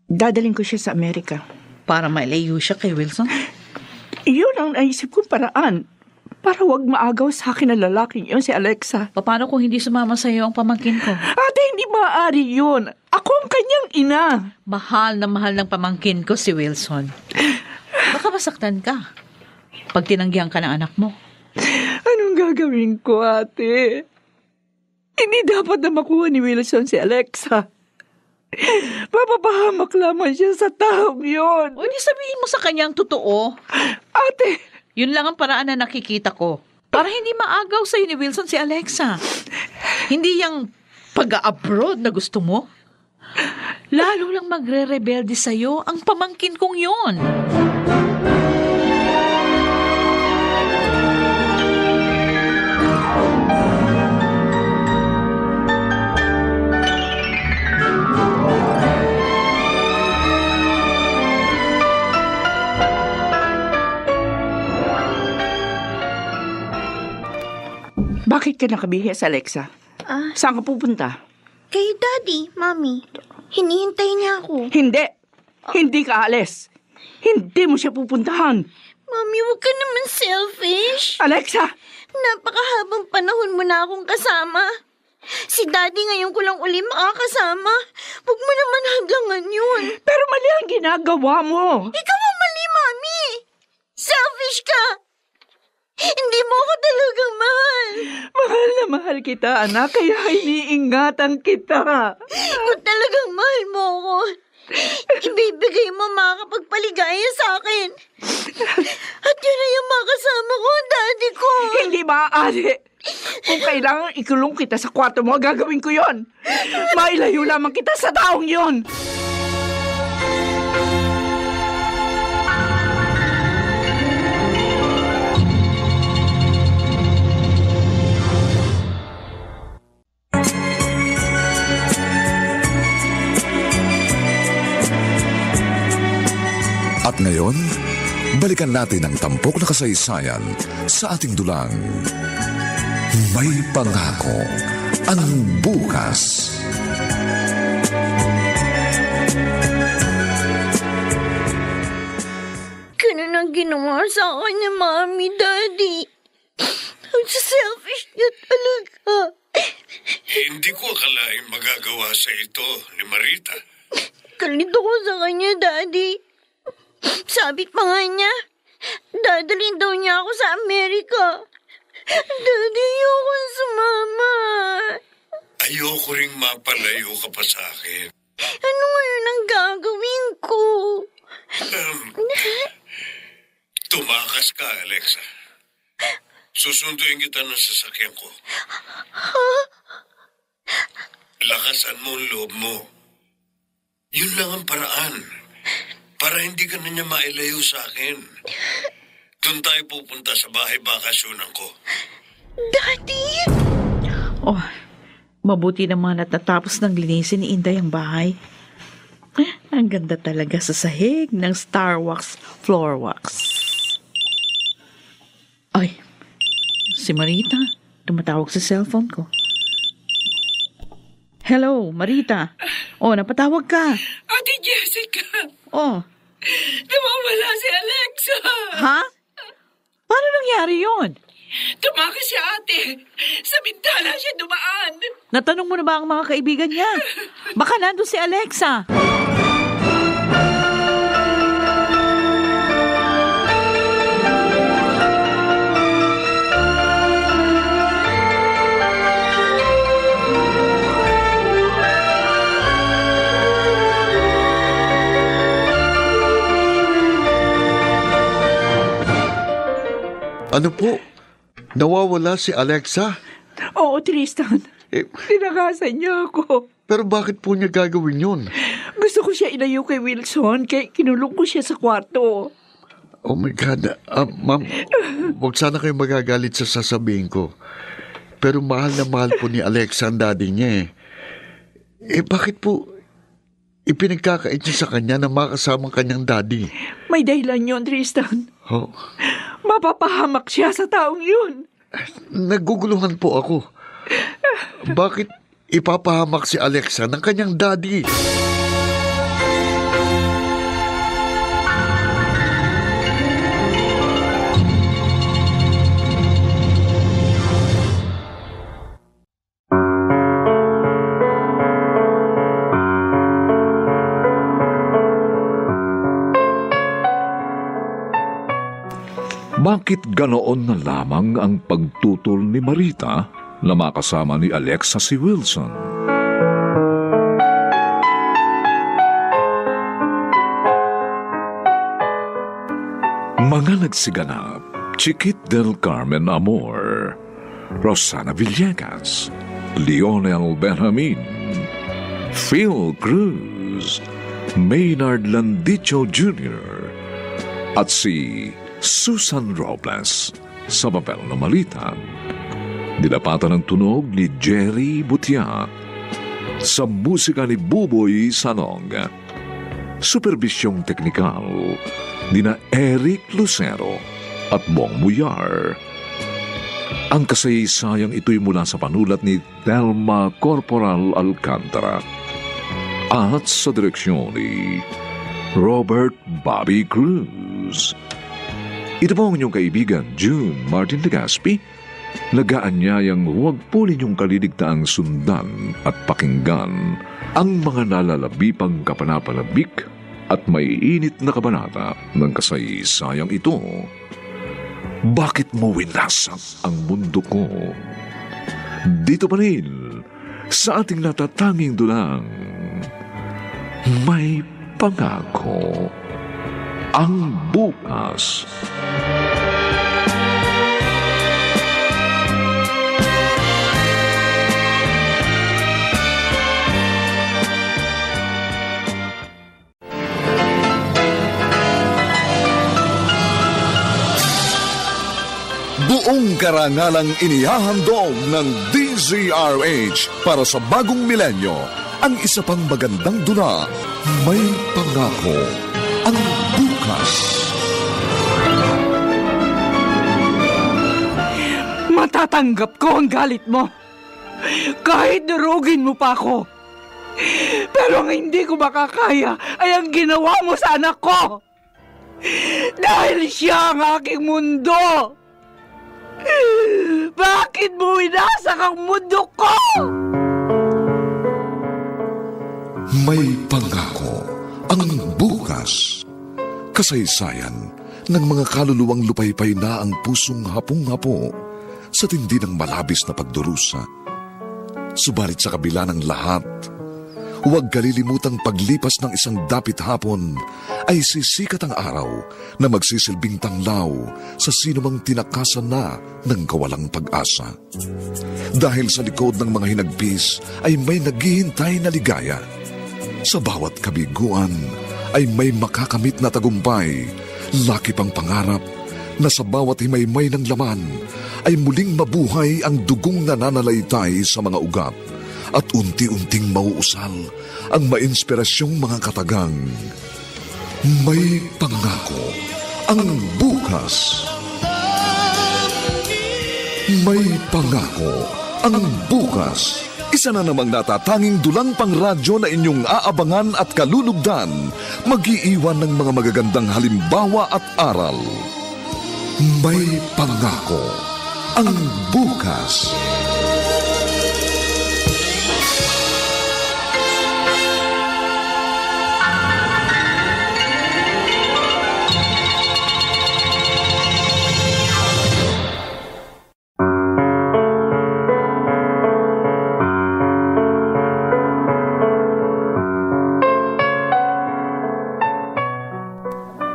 Dadaling ko siya sa Amerika. Para mailayo siya kay Wilson? Iyon ang naisip kong paraan. Para wag maagaw sa akin ang lalaking yun, si Alexa. Paano kung hindi sumama sa iyo ang pamangkin ko? Ate, hindi maaari yun. Ako ang kanyang ina. Mahal na mahal ng pamangkin ko si Wilson. Baka masaktan ka pag tinanggihan ka ng anak mo. Anong gagawin ko, ate? Hindi dapat na makuha ni Wilson si Alexa. Papapahamak lamang siya sa taong yon. O di sabihin mo sa kanya ang totoo. Ate, Yun lang ang paraan na nakikita ko. Para hindi maagaw sa'yo ni Wilson si Alexa. Hindi yung pag-abroad na gusto mo. Lalo lang magre-rebelde sa'yo ang pamangkin kong yon. bakit ka nakabihis, Alexa? Saan ka pupunta? Kay Daddy, Mami. Hinihintay niya ako. Hindi. Hindi ka alis. Hindi mo siya pupuntahan. Mami, huwag ka naman selfish. Alexa! Napakahabang panahon mo na akong kasama. Si Daddy ngayon ko lang uli makakasama. Huwag mo naman hadlangan yun. Pero mali ang ginagawa mo. Ikaw ang mali, Mami. Selfish ka. Hindi mo ako talagang mahal. Mahal na mahal kita, anak, kaya iniingatan kita. Kung talagang mahal mo ako, ibibigay mo makakapagpaligaya sa akin. At yun ay yung makasama ko, Daddy ko. Hindi maaari. Kung kailangan ikulong kita sa kwarto mo, gagawin ko yon. Mailayo lamang kita sa taong yon. At ngayon, balikan natin ang tampok na kasaysayan sa ating dulang. May pangako ang bukas. Ganun ang ginawa sa akin ni Mami, Daddy. Ang selfish niya talaga. Hindi ko akalain magagawa sa ito ni Marita. Kalito ko sa kanya, Daddy. Sabi pa nga niya, dadalhin daw niya ako sa Amerika. Daddy, ayoko sumama. Ayoko ring mapalayo ka pa sa akin. Ano ngayon ang gagawin ko? Tumakas ka, Alexa. Susunduin kita ng sasakyan ko. Lakasan mo ang loob mo. Yun lang ang paraan. Para hindi ka na niya mailayo sa akin. Doon tayo pupunta sa bahay bakasyonan ko. Daddy! Oh, mabuti naman at natapos ng linisin ni Inday ang bahay. Ang ganda talaga sa sahig ng Star Wax Floor Wax. Ay, si Marita. Tumatawag sa cellphone ko. Hello, Marita. Oh, napatawag ka. Ate Jessica, Oh, nawawala si Alexa. ha? Paano nangyari yon? Tumakas si ate. Sa bintana siya dumaan. Natanong mo na ba ang mga kaibigan niya? Baka nandun si Alexa. Ano po? Nawawala si Alexa? Oo, Tristan. Eh, Tinakasan niya ako. pero bakit po niya gagawin yun? Gusto ko siya ilayo kay Wilson, kaya kinulong ko siya sa kwarto. Oh my God. Ma'am, huwag sana kayo magagalit sa sasabihin ko. Pero mahal na mahal po ni Alexa ang daddy niya eh. Eh bakit po ipinagkakait niya sa kanya na makasama kanyang daddy? May dahilan yun, Tristan. Oh, Mapapahamak siya sa taong yun. naguguluhan po ako. Bakit ipapahamak si Alexa ng kanyang daddy? Bakit ganoon na lamang ang pagtutol ni Marita na makasama ni Alexa si Wilson. Mga nagsiganap, Chiquit del Carmen Amor, Rosana Villegas, Lionel Benjamin, Phil Cruz, Maynard Landicho Jr., at si Susan Robles sa papel na Malitan. Dinapatan ng tunog ni Jerry Butia, sa musika ni Buboy Salong. Superbisyong teknikal nina Eric Lucero at Bong Muyar. Ang kasaysayang ito'y mula sa panulat ni Thelma Corporal Alcantara at sa direksyon ni Robert Bobby Cruz. Ito po ang inyong kaibigan June Martin Legaspi, nagaanyayang huwag po ninyong kaliligtaang sundan at pakinggan ang mga nalalabipang kapanapalabik at maiinit na kabanata ng kasaysayang ito. Bakit mo winasak ang mundo ko? Dito pa rin, sa ating natatanging dulang, may pangako ang bukas. Buong karangalang inihahandog ng DZRH para sa bagong milenyo ang isa pang magandang dula, May Pangako ang Bukas. Matatanggap ko ang galit mo. Kahit durugin mo pa ako. Pero ang hindi ko makakaya ay ang ginawa mo sa anak ko. Dahil siya ang aking mundo. Bakit mo winasak ang mundo ko? May Pangako ang Bukas. Kasaysayan ng mga kaluluwang lupaypay na ang pusong hapong-hapo sa tindi ng malabis na pagdurusa. Subalit sa kabila ng lahat, huwag kalilimutang paglipas ng isang dapit hapon ay sisikat ang araw na magsisilbing tanglaw sa sinumang tinakasan na ng kawalang pag-asa. Dahil sa likod ng mga hinagpis ay may naghihintay na ligaya. Sa bawat kabiguan ay may makakamit na tagumpay, laki pang pangarap na sa bawat himaymay ng laman ay muling mabuhay ang dugong nananalaytay sa mga ugat at unti-unting mauusal ang mainspirasyong mga katagang. May Pangako ang Bukas. May Pangako ang Bukas. Isa na namang natatanging dulang pangradyo na inyong aabangan at kalulugdan, mag-iiwan ng mga magagandang halimbawa at aral. May Pangako ang Bukas.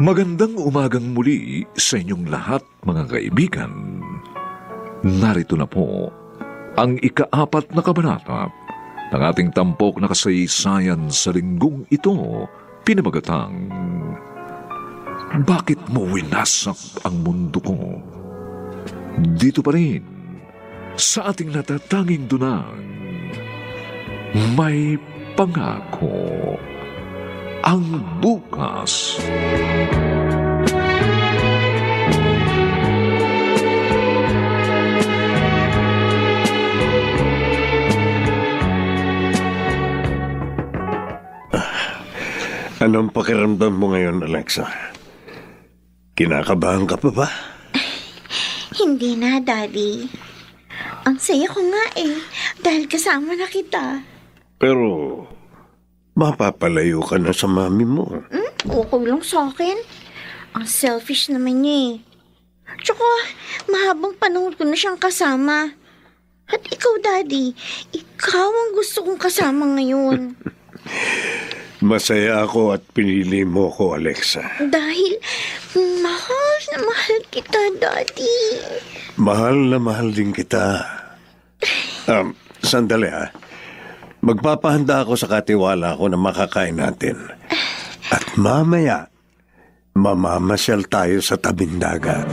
Magandang umagang muli sa inyong lahat, mga kaibigan. Narito na po ang ika-4 na kabanata ng ating tampok na kasaysayan sa linggong ito, pinamagatang Bakit mo winasak ang mundo ko? Dito pa rin sa ating natatanging dunang, May Pangako ang Bukas. Anong pakiramdam mo ngayon, Alexa? Kinakabahan ka pa ba? Hindi na, Daddy. Ang saya ko nga dahil kasama na kita. Pero mapapalayo ka na sa mami mo. Okay lang sa akin. Ang selfish naman niya Tsaka, mahabang panahon ko na siyang kasama. At ikaw, Daddy, ikaw ang gusto kong kasama ngayon. Masaya ako at pinili mo ko, Alexa. Dahil mahal na mahal kita, Daddy. Mahal na mahal din kita. Sandali ha. Magpapahanda ako sa katiwala ko na makakain natin. At mamaya, mamamasyal tayo sa tabing dagat.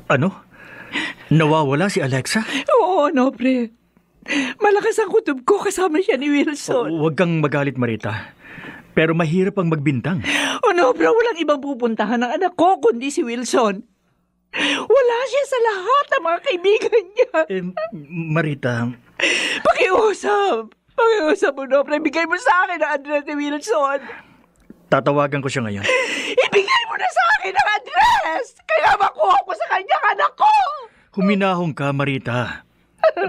Ano? Nawawala si Alexa? Oo, Nobre. Malakas ang kutob ko kasama siya ni Wilson. Huwag kang magalit, Marita. Pero mahirap ang magbintang. O Nobre, walang ibang pupuntahan ng anak ko kundi si Wilson. Wala siya sa lahat ng mga kaibigan niya. Marita... Pakiusap mo, Nobre. Bigay mo sa akin ang address ni Wilson. Tatawagan ko siya ngayon. Ibigay mo na sa akin ang address! Kaya makuha ko sa kanyang anak ko! Huminahong ka, Marita.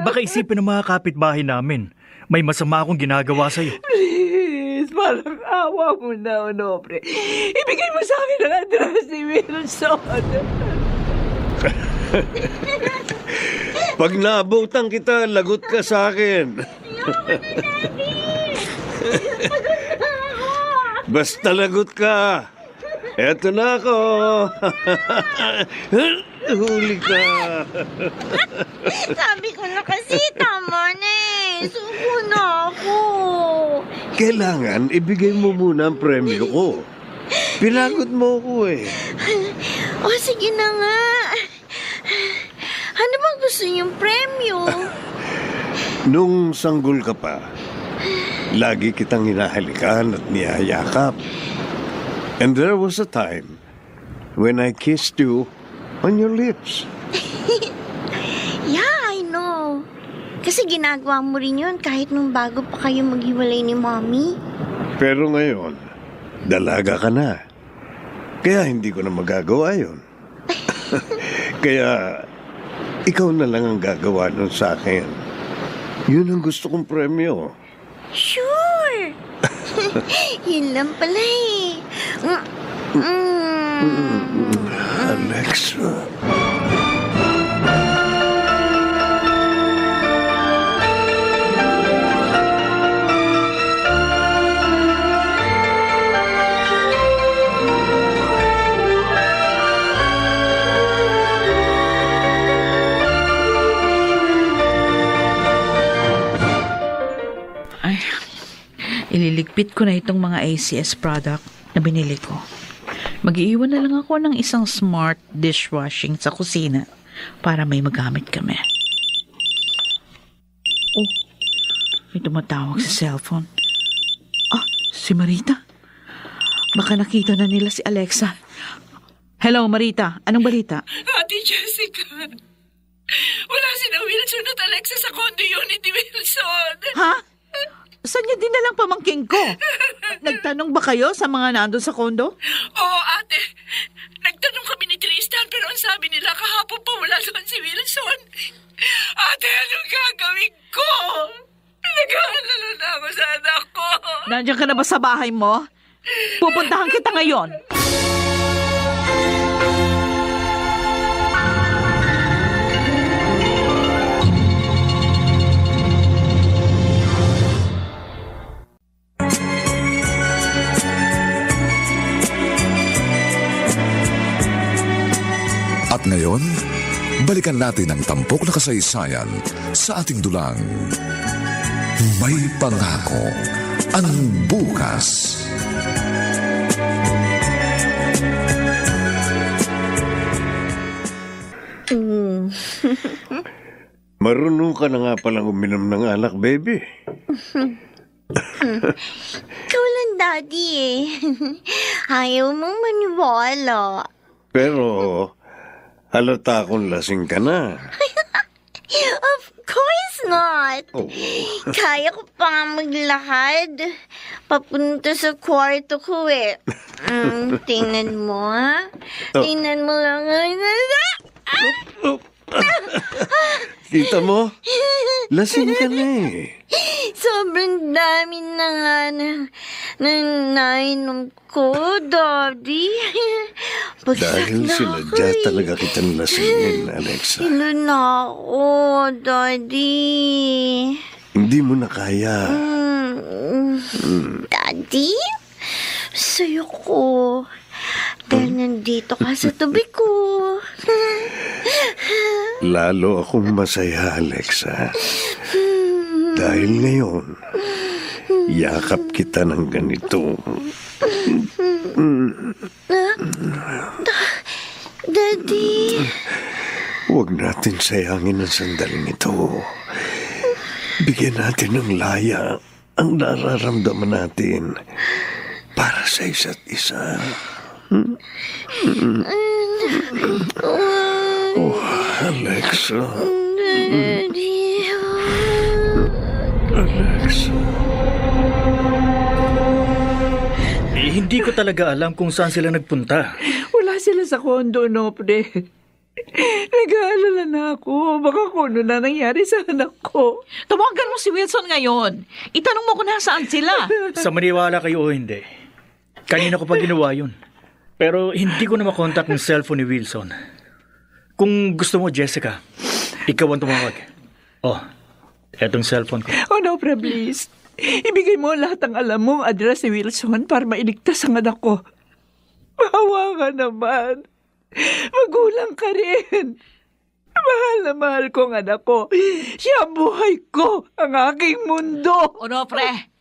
Baka isipin ng mga kapitbahay namin. May masama akong ginagawa sa'yo. Please, parang awa mo na, Nobre. Ibigay mo sa akin ang address ni Wilson. Pag naabutan kita, lagot ka sa akin. Basta lagot ka. Eto na ako. Huli ka. Sabi ko na kasi, tama na eh. Suko na ako. Kailangan ibigay mo muna ang premyo ko. Pinagot mo ko eh. O, sige na nga. Ano bang gusto niyong premyo? Nung sanggol ka pa, lagi kitang hinahalikan at niyayakap. And there was a time when I kissed you on your lips. Yeah, I know. Kasi ginagawa mo rin yun kahit nung bago pa kayo maghiwalay ni Mommy. Pero ngayon, dalaga ka na. Kaya hindi ko na magagawa yun. Kaya, ikaw na lang ang gagawa nun sa akin. Yun ang gusto kong premyo. Sure. Yun lang pala eh. Alexa. Ililigpit ko na itong mga ACS product na binili ko. Mag-iiwan na lang ako ng isang smart dishwashing sa kusina para may magamit kami. Oh, may tumatawag sa cellphone. Ah, si Marita. Baka nakita na nila si Alexa. Hello, Marita. Anong balita? Ate Jessica, wala si na Wilson at Alexa sa condo unit ni Wilson. Ha? Saan niya dinalang pamangking ko? Nagtanong ba kayo sa mga nandun sa kondo? Oo, ate. Nagtanong kami ni Tristan pero ang sabi nila kahapon pa wala doon si Wilson. Ate, anong gagawin ko? Nag-aalala na ako sa anak ko. Nandiyan ka na ba sa bahay mo? Pupuntahan kita ngayon. At ngayon, balikan natin ang tampok na kasaysayan sa ating dulang. May pangako ang bukas. Marunong ka na nga palang uminom ng alak, baby. Ikaw lang, Daddy eh. Ayaw mong maniwala. Pero, halata akong lasing ka na. Of course not. Oh. Kaya ko pa nga maglakad. papunta sa kwarto ko eh. Tingnan mo, ha? Tingnan mo lang. Kita mo? Lasing ka na eh. Sobrang dami na nga na nainom ko, Daddy. Dahil sinadya talaga kitang lasingin, Alexa. Sila na ako, Daddy. Hindi mo na kaya. Daddy? Sa'yo ko. Dahil nandito ka sa tabi ko. Lalo akong masaya, Alexa. Dahil ngayon, yakap kita ng ganito. Daddy. Huwag natin sayangin ang sandaling ito. Bigyan natin ng laya ang nararamdaman natin para sa isa't isa. Oh, Alexa. Alexa. Hindi ko talaga alam kung saan sila nagpunta. Wala sila sa kondo, Nopre. Nag-aalala na ako. Baka kung ano na nangyari sa anak ko. Tawagan mo si Wilson ngayon. Itanong mo kung nasaan sila. Sa maniwala kayo o hindi, kanina ko pa ginawa yun. Pero hindi ko na makontak ng cellphone ni Wilson. Kung gusto mo, Jessica, ikaw ang tumawag. Oh, etong cellphone ko. Oh, Nopre, please. Ibigay mo lahat ng alam mong address ni Wilson para mailigtas ang anak ko. Maawa ka naman. Magulang ka rin. Mahal na mahal ko ang anak ko. Siya ang buhay ko, ang aking mundo. Onofre,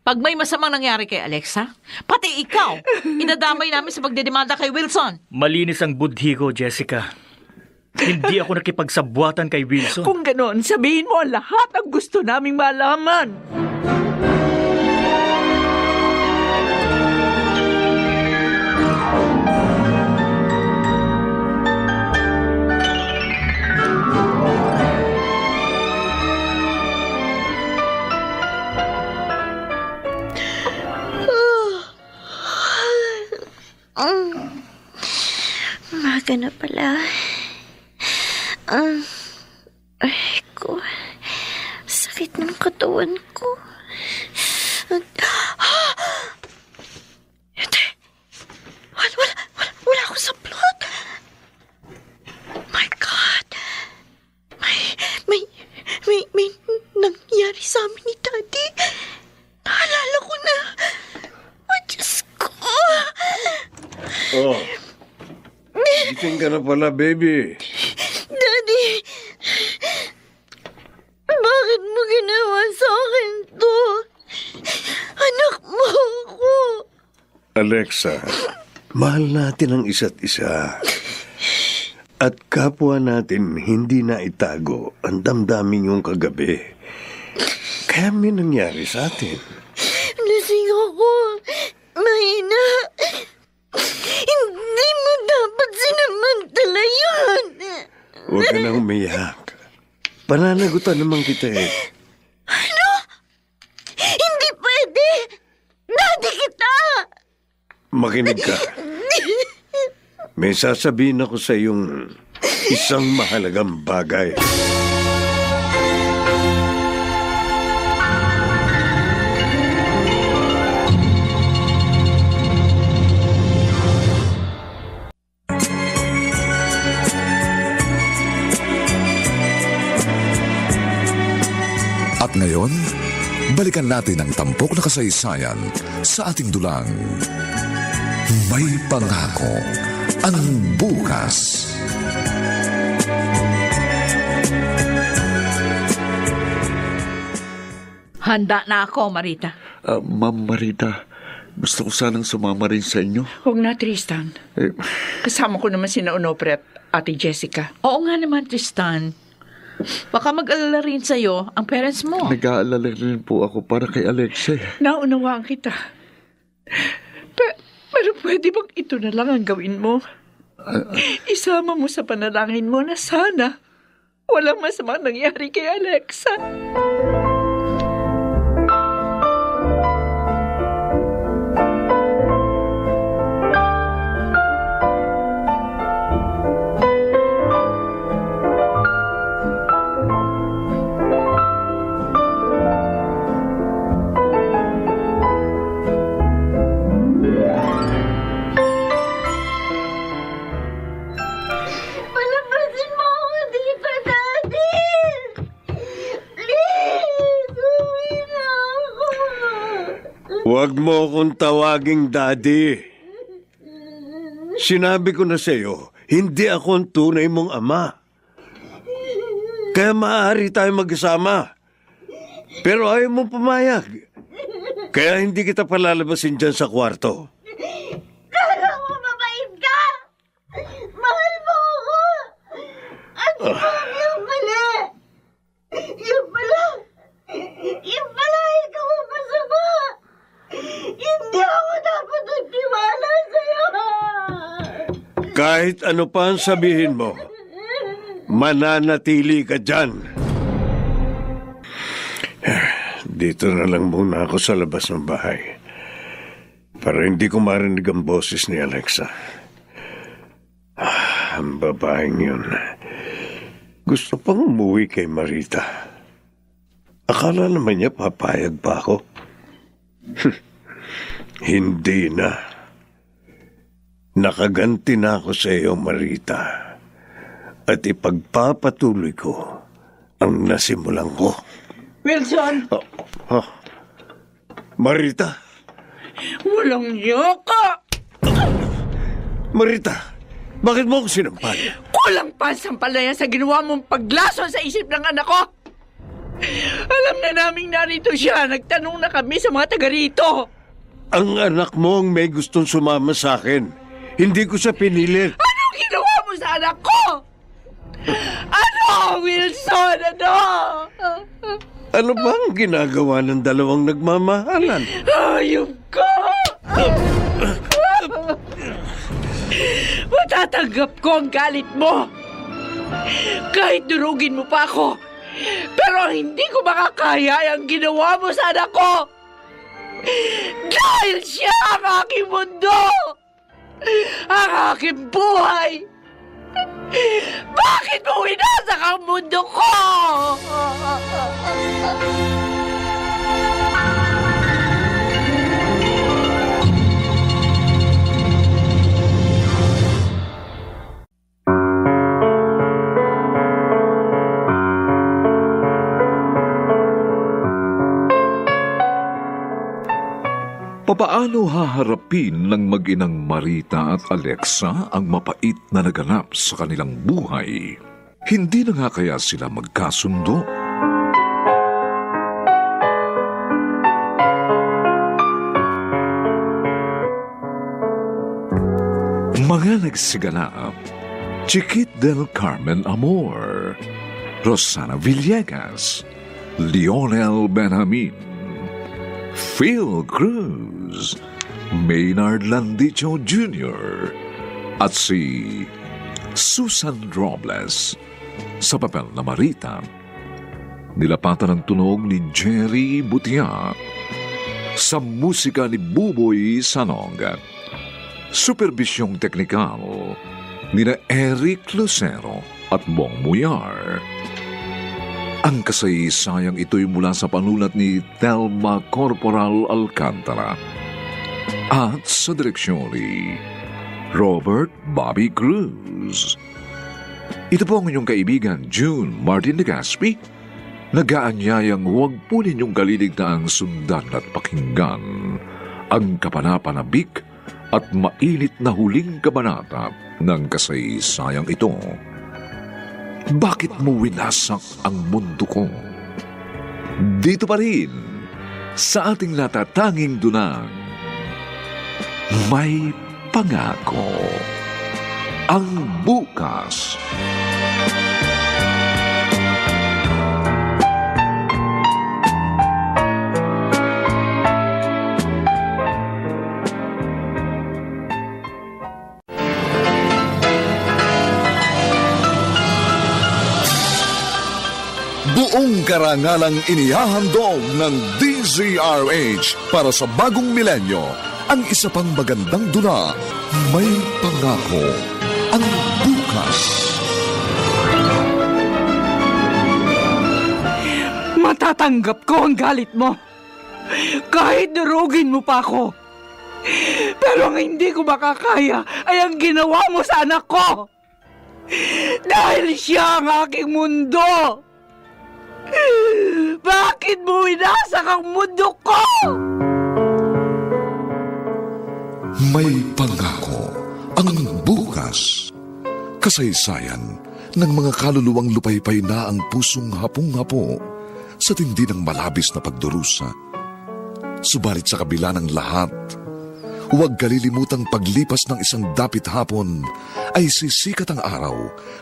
pag may masamang nangyari kay Alexa, pati ikaw, inadamay namin sa pagdedemanda kay Wilson. Malinis ang budhi ko, Jessica. Hindi ako nakipagsabwatan kay Wilson. Kung ganoon, sabihin mo ang lahat ang gusto naming malaman. Umaga na pala. Ay ko. Sakit ng katawan ko. Wala ako sa plot. My God. May nangyari sa amin ni Daddy. Naalala ko na. Oh, Diyos ko. Oh. Gising ka na pala, baby. Daddy, bakit mo ginawa sa akin to? Anak mo ako. Alexa, mahal natin ang isa't isa. At kapwa natin hindi na itago ang damdamin yung kagabi. Kaya may nangyari sa atin. Lasing ako. Mahina. Hindi mo dapat sinamantala yun. Huwag ka nang umiyak. Pananagutan naman kita eh. Ano? Hindi pwede. Daddy kita. Makinig ka. May sasabihin ako sa iyong isang mahalagang bagay. At ngayon, balikan natin ang tampok na kasaysayan sa ating dulang. May pangako ang bukas. Handa na ako, Marita. Ma'am Marita, gusto ko sanang sumama rin sa inyo. Huwag na, Tristan. Kasama ko naman si Onofre at Ate Jessica. Oo nga naman, Tristan. Baka mag-alala rin sa'yo ang parents mo. Nag-aalala rin po ako para kay Alexa. Naunawaan kita. Pero pwede bang ito na lang ang gawin mo? Isama mo sa panalangin mo na sana walang masamang nangyari kay Alexa. Huwag mo akong tawaging daddy. Sinabi ko na sa'yo, hindi ako ang tunay mong ama. Kaya maaari tayo mag-isama. Pero ayaw mo pumayag. Kaya hindi kita palalabasin dyan sa kwarto. Kala mo mabait ka! Mahal mo ako! At yung mali! Yung pala, ikaw ang masama! Hindi ako dapat nagtiwala sa'yo! Kahit ano pa ang sabihin mo, mananatili ka dyan. Dito na lang muna ako sa labas ng bahay para hindi ko marinig ang boses ni Alexa. Ang babaeng yun, gusto pang umuwi kay Marita. Akala naman niya papayag pa ako. Hindi na. Nakaganti na ako sa iyo, Marita. At ipagpapatuloy ko ang nasimulan ko. Wilson! Marita! Walang yaka! Marita, bakit mo ako sinampal? Kulang pa ang sampalaya sa ginawa mong paglason sa isip ng anak ko! Alam na naming narito siya. Nagtanong na kami sa mga taga rito. Ang anak mo ang may gustong sumama sa akin. Hindi ko siya pinilit. Anong ginawa mo sa anak ko? Ano, Wilson? Ano? Ano ba ang ginagawa ng dalawang nagmamahalan? Ayun ka! Matatanggap ko ang galit mo. Kahit durugin mo pa ako. Pero hindi ko makakaya ang ginawa mo sa anak ko. Dahil siya ang aking mundo. Ang aking buhay. Bakit mo winasak ang mundo ko? Papaano haharapin ng mag-inang Marita at Alexa ang mapait na naganap sa kanilang buhay? Hindi na nga kaya sila magkasundo? Mga nagsiganap: Chiquit del Carmen Amor, Rosana Villegas, Lionel Benjamin, Phil Cruz, Maynard Landicho Jr. at si Susan Robles. Sa papel na Marita, nilapatan ang tunog ni Jerry Butia. Sa musika ni Buboy Sanog. Superbisyong teknikal nina Eric Lucero at Bong Muyar. Ang kasaysayang ito'y mula sa panulat ni Thelma Corporal Alcantara at sa direksyon ni Robert Bobby Cruz. Ito po ang inyong kaibigan June Martin de Gaspi, nag-aanyayang huwag po ninyong kaliligtaang sundan at pakinggan ang kapanapanabik at mainit na huling kabanata ng kasaysayang ito. Bakit mo winasak ang mundo ko? Dito pa rin, sa ating natatanging dunang, May Pangako. Ang bukas. Buong karangalang inihahandog ng DZRH para sa bagong milenyo ang isa pang magandang dula, May Pangako. Ang bukas. Matatanggap ko ang galit mo. Kahit durugin mo pa ako. Pero ang hindi ko makakaya ay ang ginawa mo sa anak ko. Dahil siya ang aking mundo. Bakit mo winasak ang mundo ko? May pangako ang bukas. Kasaysayan ng mga kaluluwang lupaypay na ang pusong hapong-hapo sa tindi ng malabis na pagdurusa. Subalit sa kabila ng lahat, huwag kalilimutang paglipas ng isang dapit hapon ay sisikat ang araw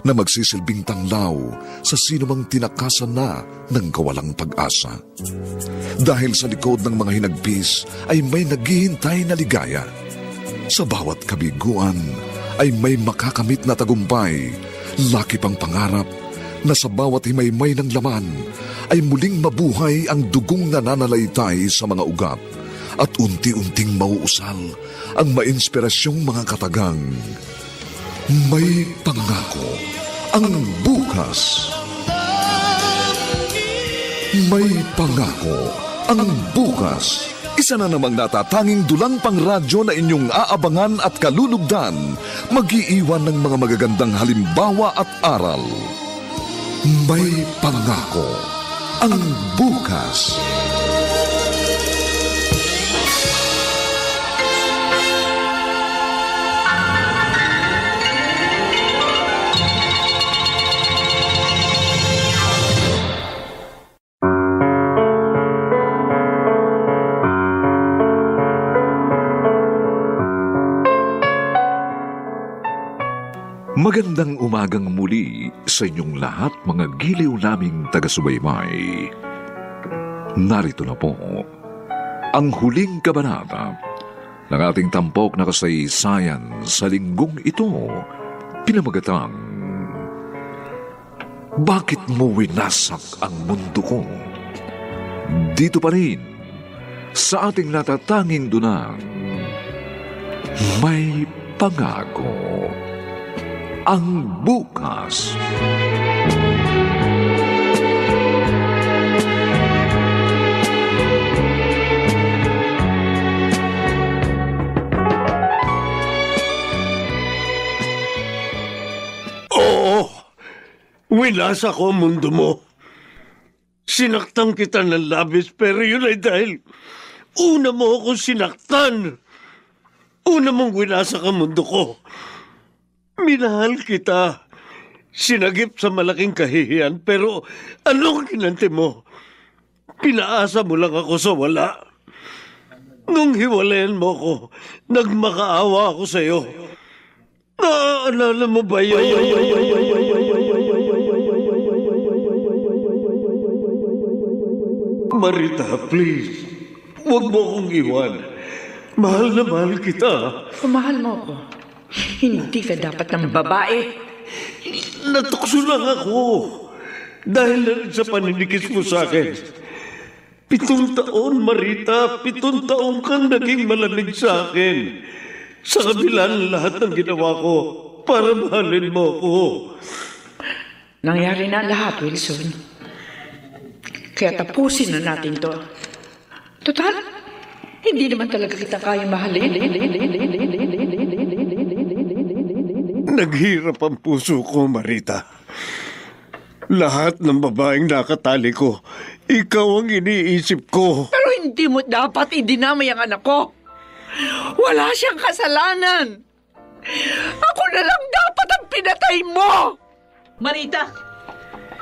na magsisilbing tanglaw sa sinumang tinakasan na ng kawalang pag-asa. Dahil sa likod ng mga hinagpis ay may naghihintay na ligaya. Sa bawat kabiguan ay may makakamit na tagumpay, laki pang pangarap na sa bawat himaymay ng laman ay muling mabuhay ang dugong nananalaytay sa mga ugat at unti-unting mauusal ang mainspirasyong mga katagang. May pangako ang bukas. May pangako ang bukas. Isa na namang natatanging dulang pangradyo na inyong aabangan at kalulugdan, mag-iiwan ng mga magagandang halimbawa at aral. May pangako ang bukas. Magandang umagang muli sa inyong lahat, mga giliw naming taga-subaybay. Narito na po ang huling kabanata ng ating tampok na kasaysayan sa linggong ito, pinamagatang Bakit mo winasak ang mundo ko? Dito pa rin sa ating natatanging dunang May Pangako ang bukas. Oo, winasa ko ang mundo mo. Sinaktan kita ng labis, pero yun ay dahil una mo akong sinaktan. Una mong winasak ang mundo ko. Minahal kita. Sinagip sa malaking kahihiyan, pero anong kinanti mo? Pinaasa mo lang ako sa wala. Nung hiwalayan mo ko, nagmakaawa ako sa iyo. Naaalala mo ba yun? Marita, please. Huwag mo akong iwan. Mahal na mahal kita. Kung mahal mo ako, hindi ka dapat ng babae. Natukso lang ako. Dahil na rin sa paninikis mo sa akin. 7 taon, Marita. 7 taon kang naging malamig sa akin. Sa kabila ng lahat ng ginawa ko para mahalin mo ako. Nangyari na lahat, Wilson. Kaya tapusin na natin to. Total, hindi naman talaga kita kaya mahalin. Naghirap ang puso ko, Marita. Lahat ng babaeng nakatali ko, ikaw ang iniisip ko. Pero hindi mo dapat idinamay ang anak ko. Wala siyang kasalanan. Ako na lang dapat ang pinatay mo. Marita,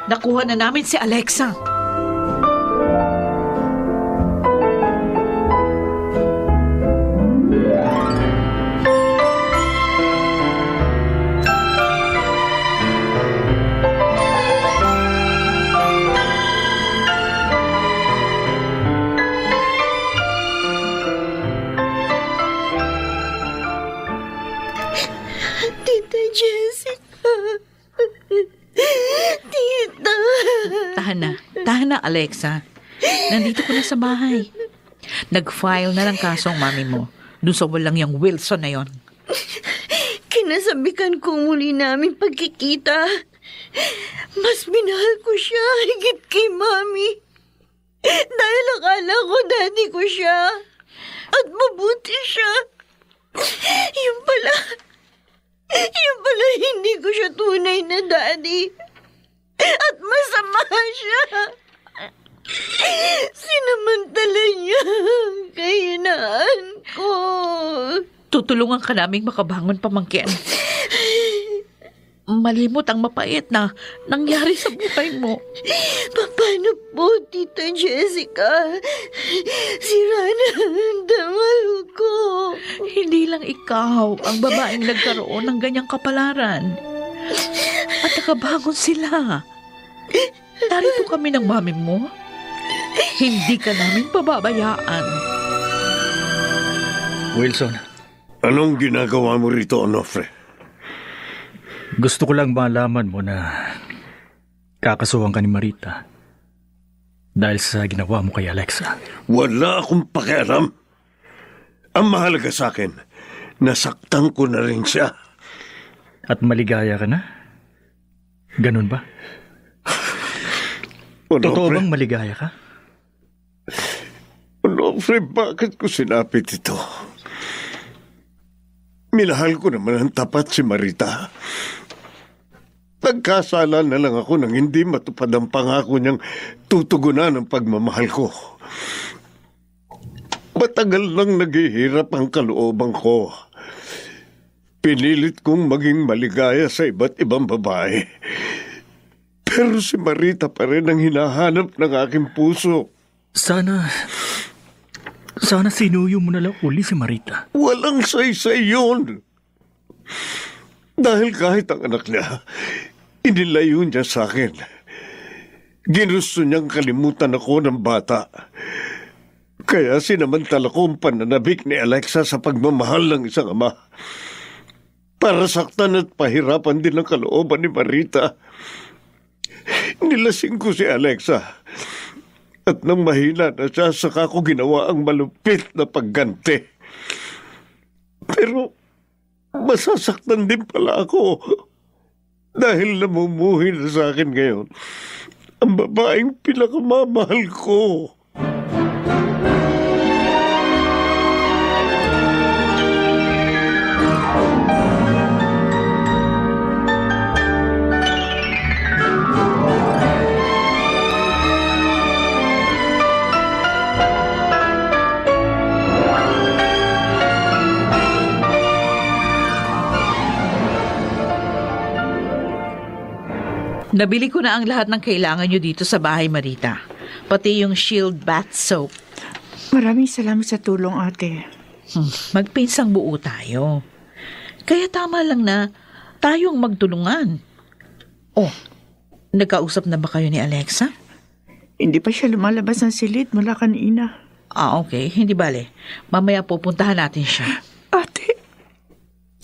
nakuha na namin si Alexa. Tahan na, Alexa. Nandito ko na sa bahay. Nag-file na ng kaso ang mami mo doon sa walang yung Wilson na yon. Kinasabikan ko muli namin pagkikita. Mas minahal ko siya higit kay mami. Dahil akala ko daddy ko siya. At mabuti siya. Yung pala hindi ko siya tunay na daddy. At masama siya. Sinamantala niya ang kahinaan ko. Tutulungan ka naming makabangon, pamangkin. Malimot ang mapait na nangyari sa buhay mo. Paano po, Tita Jessica? Sira na ang damal ko. Hindi lang ikaw ang babaeng nagkaroon ng ganyang kapalaran. At nakabangon sila. Narito kami ng mami mo. Hindi ka namin pababayaan. Wilson, Anong ginagawa mo rito, Onofre? gusto ko lang malaman mo na kakasuhan ka ni Marita dahil sa ginawa mo kay Alexa. Wala akong pakialam. Ang mahalaga sa akin, nasaktan ko na rin siya. At maligaya ka na? Ganun ba? Totoo bang maligaya ka? Onofre, bakit ko sinapit ito? Minahal ko naman ang tapat si Marita. Nagkasala na lang ako nang hindi matupad ang pangako niyang tutugunan ang pagmamahal ko. Matagal nang naghihirap ang kalooban ko. Pinilit kong maging maligaya sa iba't ibang babae. Pero si Marita pa rin ang hinahanap ng aking puso. Sana sinuyo mo na lang uli si Marita. Walang saysay yun. Dahil kahit ang anak niya, inilayo niya sa akin. Ginusto niyang kalimutan ako ng bata. Kaya sinamantala ko ang pananabik ni Alexa sa pagmamahal ng isang ama. Para saktan at pahirapan din ang kalooban ni Marita. Nilasing ko si Alexa. At nang mahina na siya, saka ko ginawa ang malupit na pagganti. Pero masasaktan din pala ako. Dahil namumuhi na sa akin ngayon ang babaeng pinakamamahal ko. Nabili ko na ang lahat ng kailangan nyo dito sa bahay, Marita. Pati yung Shield bath soap. Maraming salamat sa tulong, ate. Magpinsang buo tayo. Kaya tama lang na tayong magtulungan. Oh, nagkausap na ba kayo ni Alexa? Hindi pa siya lumalabas ng silid mula kanina. Okay. Hindi bale. Mamaya pupuntahan natin siya. Ate,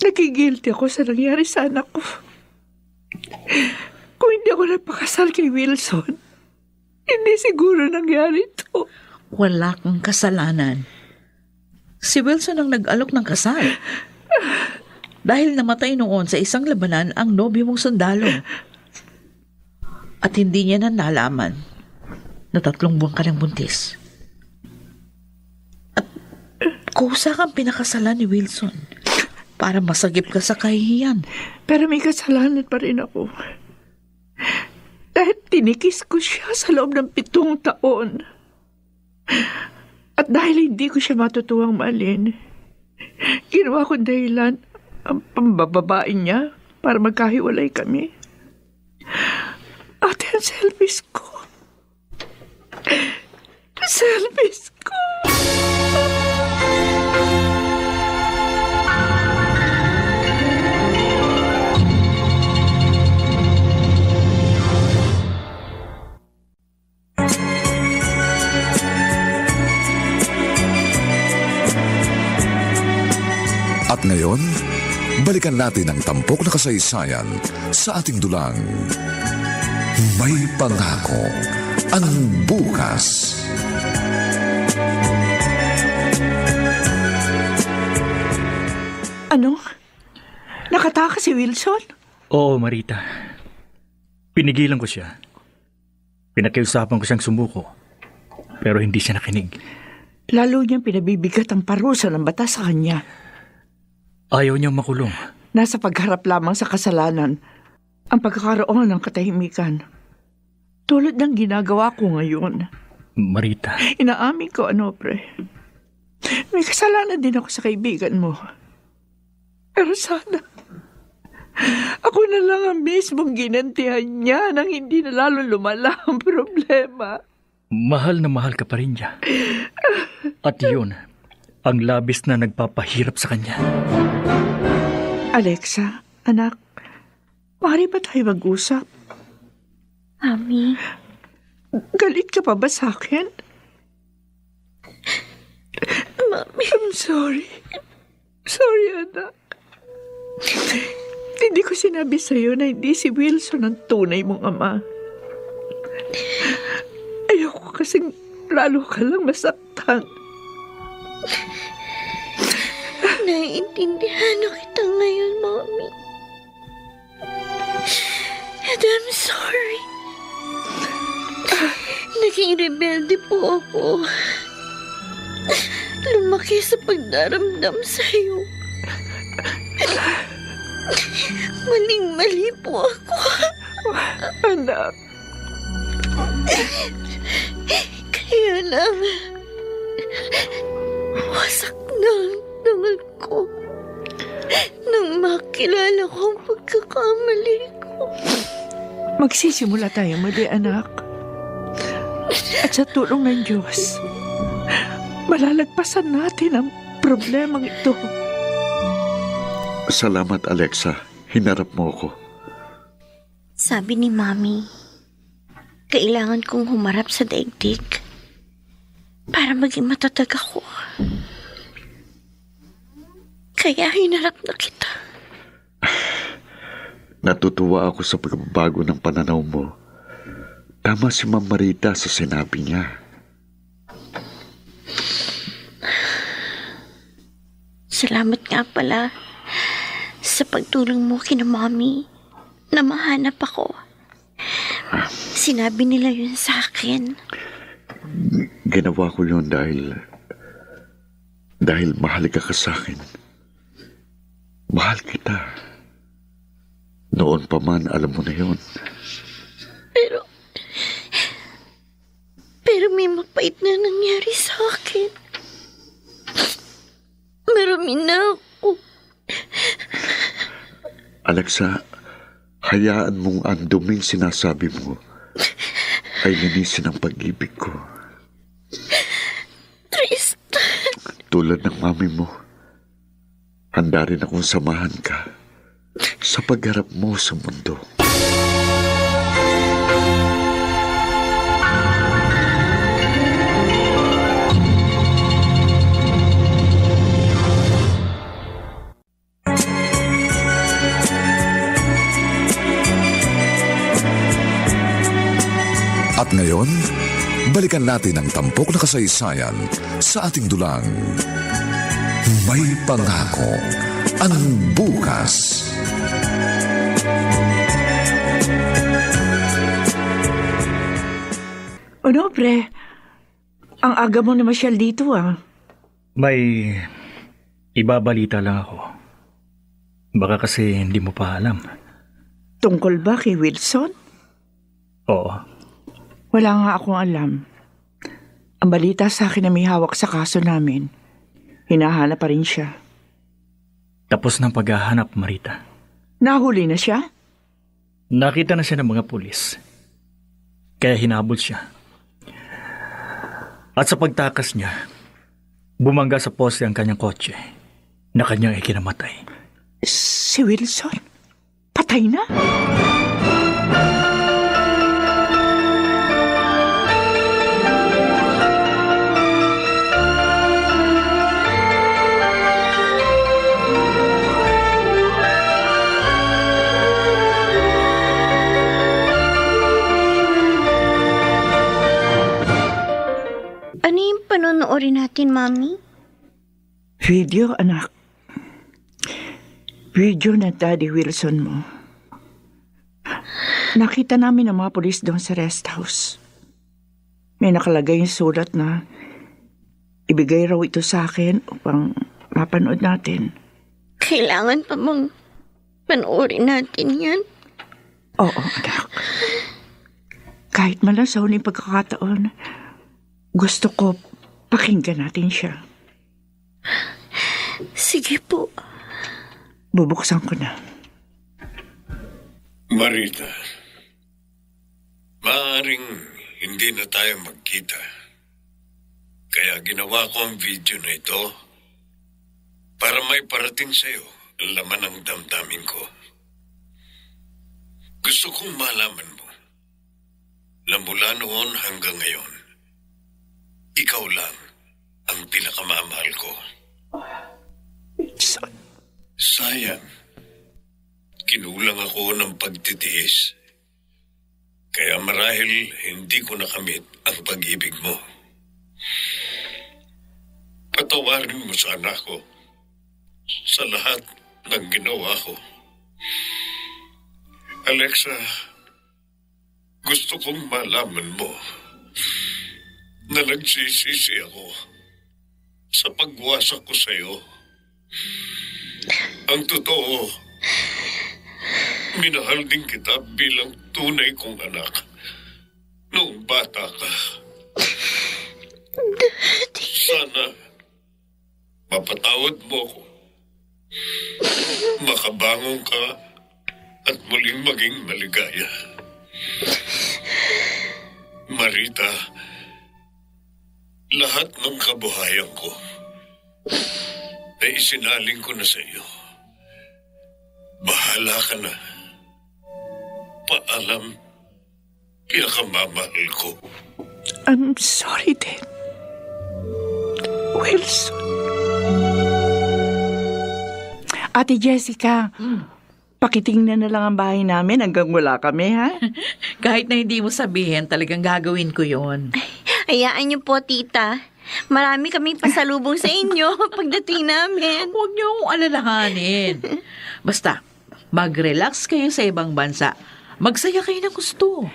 nagigilty ako sa nangyari sa anak ko. Kung hindi ako nagpakasal kay Wilson, hindi siguro nangyari ito. Wala kang kasalanan. Si Wilson ang nag-alok ng kasal. Dahil namatay noon sa isang labanan ang nobyo mong sundalo. At hindi niya na nalaman na 3 buwan ka ng buntis. At kusa kang pinakasalan ni Wilson para masagip ka sa kahihiyan. Pero may kasalanan pa rin ako. Dahil tinikis ko siya sa loob ng 7 taon. At dahil hindi ko siya matutuwang mahalin, ginawa ko dahilan ang pambababae niya para magkahiwalay kami. Ate, ang selfish ko. Selfish ko. At ngayon, balikan natin ang tampok na kasaysayan sa ating dulang. May pangako ang bukas. Ano? Nakatakas si Wilson? Oo, Marita. Pinigilan ko siya. Pinakiusapan ko siyang sumuko. Pero hindi siya nakinig. Lalo niyang pinabibigat ang parusa ng batas sa kanya. Ayaw niyang makulong. Nasa pagharap lamang sa kasalanan ang pagkakaroon ng katahimikan. Tulad ng ginagawa ko ngayon. Marita. Inaamin ko, Onofre. May kasalanan din ako sa kaibigan mo. Pero sana, ako na lang ang mismong ginantihan niya nang hindi na lalong lumala ang problema. Mahal na mahal ka pa rin niya. At yun, ang labis na nagpapahirap sa kanya. Alexa, anak, maaari ba tayo mag-usap? Mami, Galit ka pa ba sa akin? Mami. I'm sorry. Sorry, anak. Hindi ko sinabi sa'yo na hindi si Wilson ang tunay mong ama. Ayoko kasing lalo ka lang masaktan. Naiintindihan na kita ngayon, Mami. And I'm sorry. Naging rebelde po ako. Lumaki sa pagdaramdam sa'yo. Maling-mali po ako. Anak. Kaya lang, wasak na ang dangal ko nang makilala ko ang pagkakamali ko. Magsisimula tayo muli, anak. At sa tulong ng Diyos, malalagpasan natin ang problemang ito. Salamat, Alexa. Hinarap mo ako. Sabi ni Mami, kailangan kong humarap sa daigdig para maging matatag ako. Kaya hinarap na kita. Natutuwa ako sa pagbabago ng pananaw mo. Tama si Ma'am Marita sa sinabi niya. Salamat nga pala sa pagtulong mo kina Mami na mahanap ako. Sinabi nila yun sa akin. Ginawa ko yun dahil mahalaga ka sa akin. Mahal kita. Noon pa man, alam mo na yun. Pero may mapait na nangyari sa akin. Marami na ako. Alexa, hayaan mong ang duming sinasabi mo ay linisin ang pag-ibig ko. Tristan. Tulad ng mami mo, handa rin akong samahan ka sa pagharap mo sa mundo. At ngayon, balikan natin ang tampok na kasaysayan sa ating dulang. May pangako ang bukas. Ano, pre? Ang aga mo na masyal dito, ah. May ibabalita lang ako. Baka kasi hindi mo pa alam. Tungkol ba kay Wilson? Oo. Wala nga akong alam. Ang balita sa akin na may hawak sa kaso namin. Hinahanap pa rin siya. Tapos ng paghahanap, Marita. Nahuli na siya? Nakita na siya ng mga pulis. Kaya hinabol siya. At sa pagtakas niya, bumangga sa poste ang kanyang kotse na kanyang ikinamatay. Si Wilson? Patay na? Ano yung panonoorin natin, Mami? Video, anak. Video na Daddy Wilson mo. Nakita namin ang mga polis doon sa rest house. May nakalagay yung sulat na ibigay raw ito sa akin upang mapanood natin. Kailangan pa bang panoorin natin yan? Oo, anak. Kahit man lang sa huling pagkakataon, gusto ko pakinggan natin siya. Sige po. Bubuksan ko na. Marita, maaaring hindi na tayo magkita. Kaya ginawa ko ang video na ito para may parating sa'yo ang laman ng damdamin ko. Gusto kong malaman mo na mula noon hanggang ngayon, ikaw lang ang pinakamamahal ko. Sayang, kinulang ako ng pagtitiis. Kaya marahil hindi ko nakamit ang pag-ibig mo. Patawarin mo sana ako sa lahat ng ginawa ko. Alexa, gusto kong malaman mo na nagsisisi ako sa pagwasak ko sa'yo. Ang totoo, minahal din kita bilang tunay kong anak noong bata ka. Daddy. Sana mapatawad mo ko. Makabangon ka at muling maging maligaya. Marita, lahat ng kabuhayan ko ay isinaling ko na sa iyo. Bahala ka na. Paalam, pinakamamahal ko. I'm sorry, Dad. Wilson. Ate Jessica, pakitingnan na lang ang bahay namin hanggang wala kami, ha? Kahit na hindi mo sabihin, talagang gagawin ko yon. Hayaan niyo po, tita. Marami kaming pasalubong sa inyo pagdating namin. Huwag niyo akong alalahanin. Basta, mag-relax kayo sa ibang bansa. Magsaya kayo ng gusto.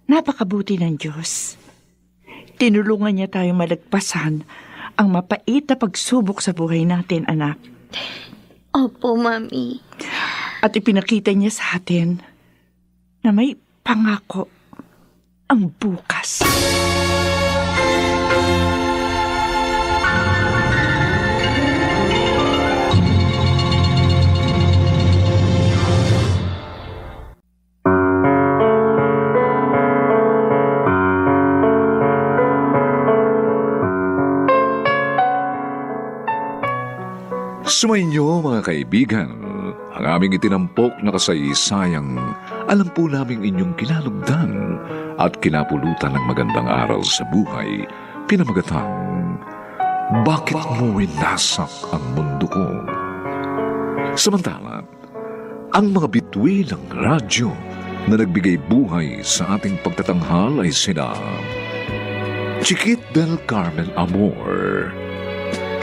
Napakabuti ng Diyos. Tinulungan niya tayo malagpasan ang mapait na pagsubok sa buhay natin, anak. Opo, Mami. At ipinakita niya sa atin na may pangako ang bukas. Sumainyo mga kaibigan, ang aming itinampok na kasaysayang alam po naming inyong kinalugdan at kinapulutan ng magandang aral sa buhay, pinamagatang, Bakit mo winasak ang mundo ko? Samantala, ang mga bituin ng radyo na nagbigay buhay sa ating pagtatanghal ay sina Chiquit del Carmen Amor,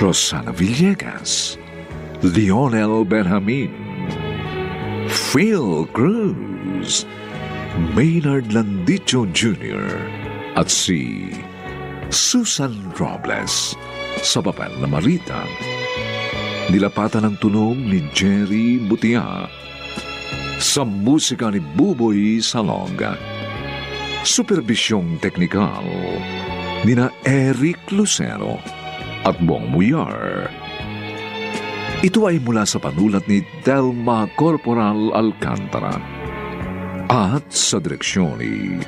Rosana Villegas, Lionel Benjamin, Phil Cruz, Maynard Landicho Jr. at si Susan Robles sa papel na Marita. Nilapatan ng tunog ni Jerry Butia sa musika ni Buboy Salonga. Supervisyong teknikal nina Eric Lucero at Bong Muyar. Ito ay mula sa panulat ni Delma Corporal Alcantara at sa direksyon ni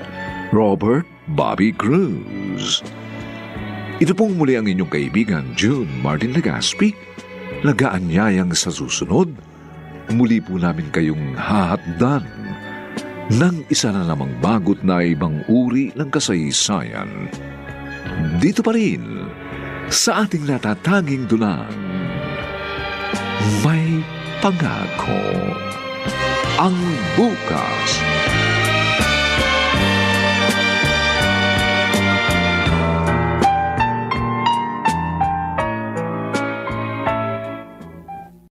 Robert Bobby Cruz. Ito pong muli ang inyong kaibigan June Martin Legaspi. Nagaanyayang sa susunod, muli po namin kayong hahatdan ng isa na namang bagot na ibang uri ng kasaysayan. Dito pa rin sa ating natataging dunang May Pangako, ang bukas.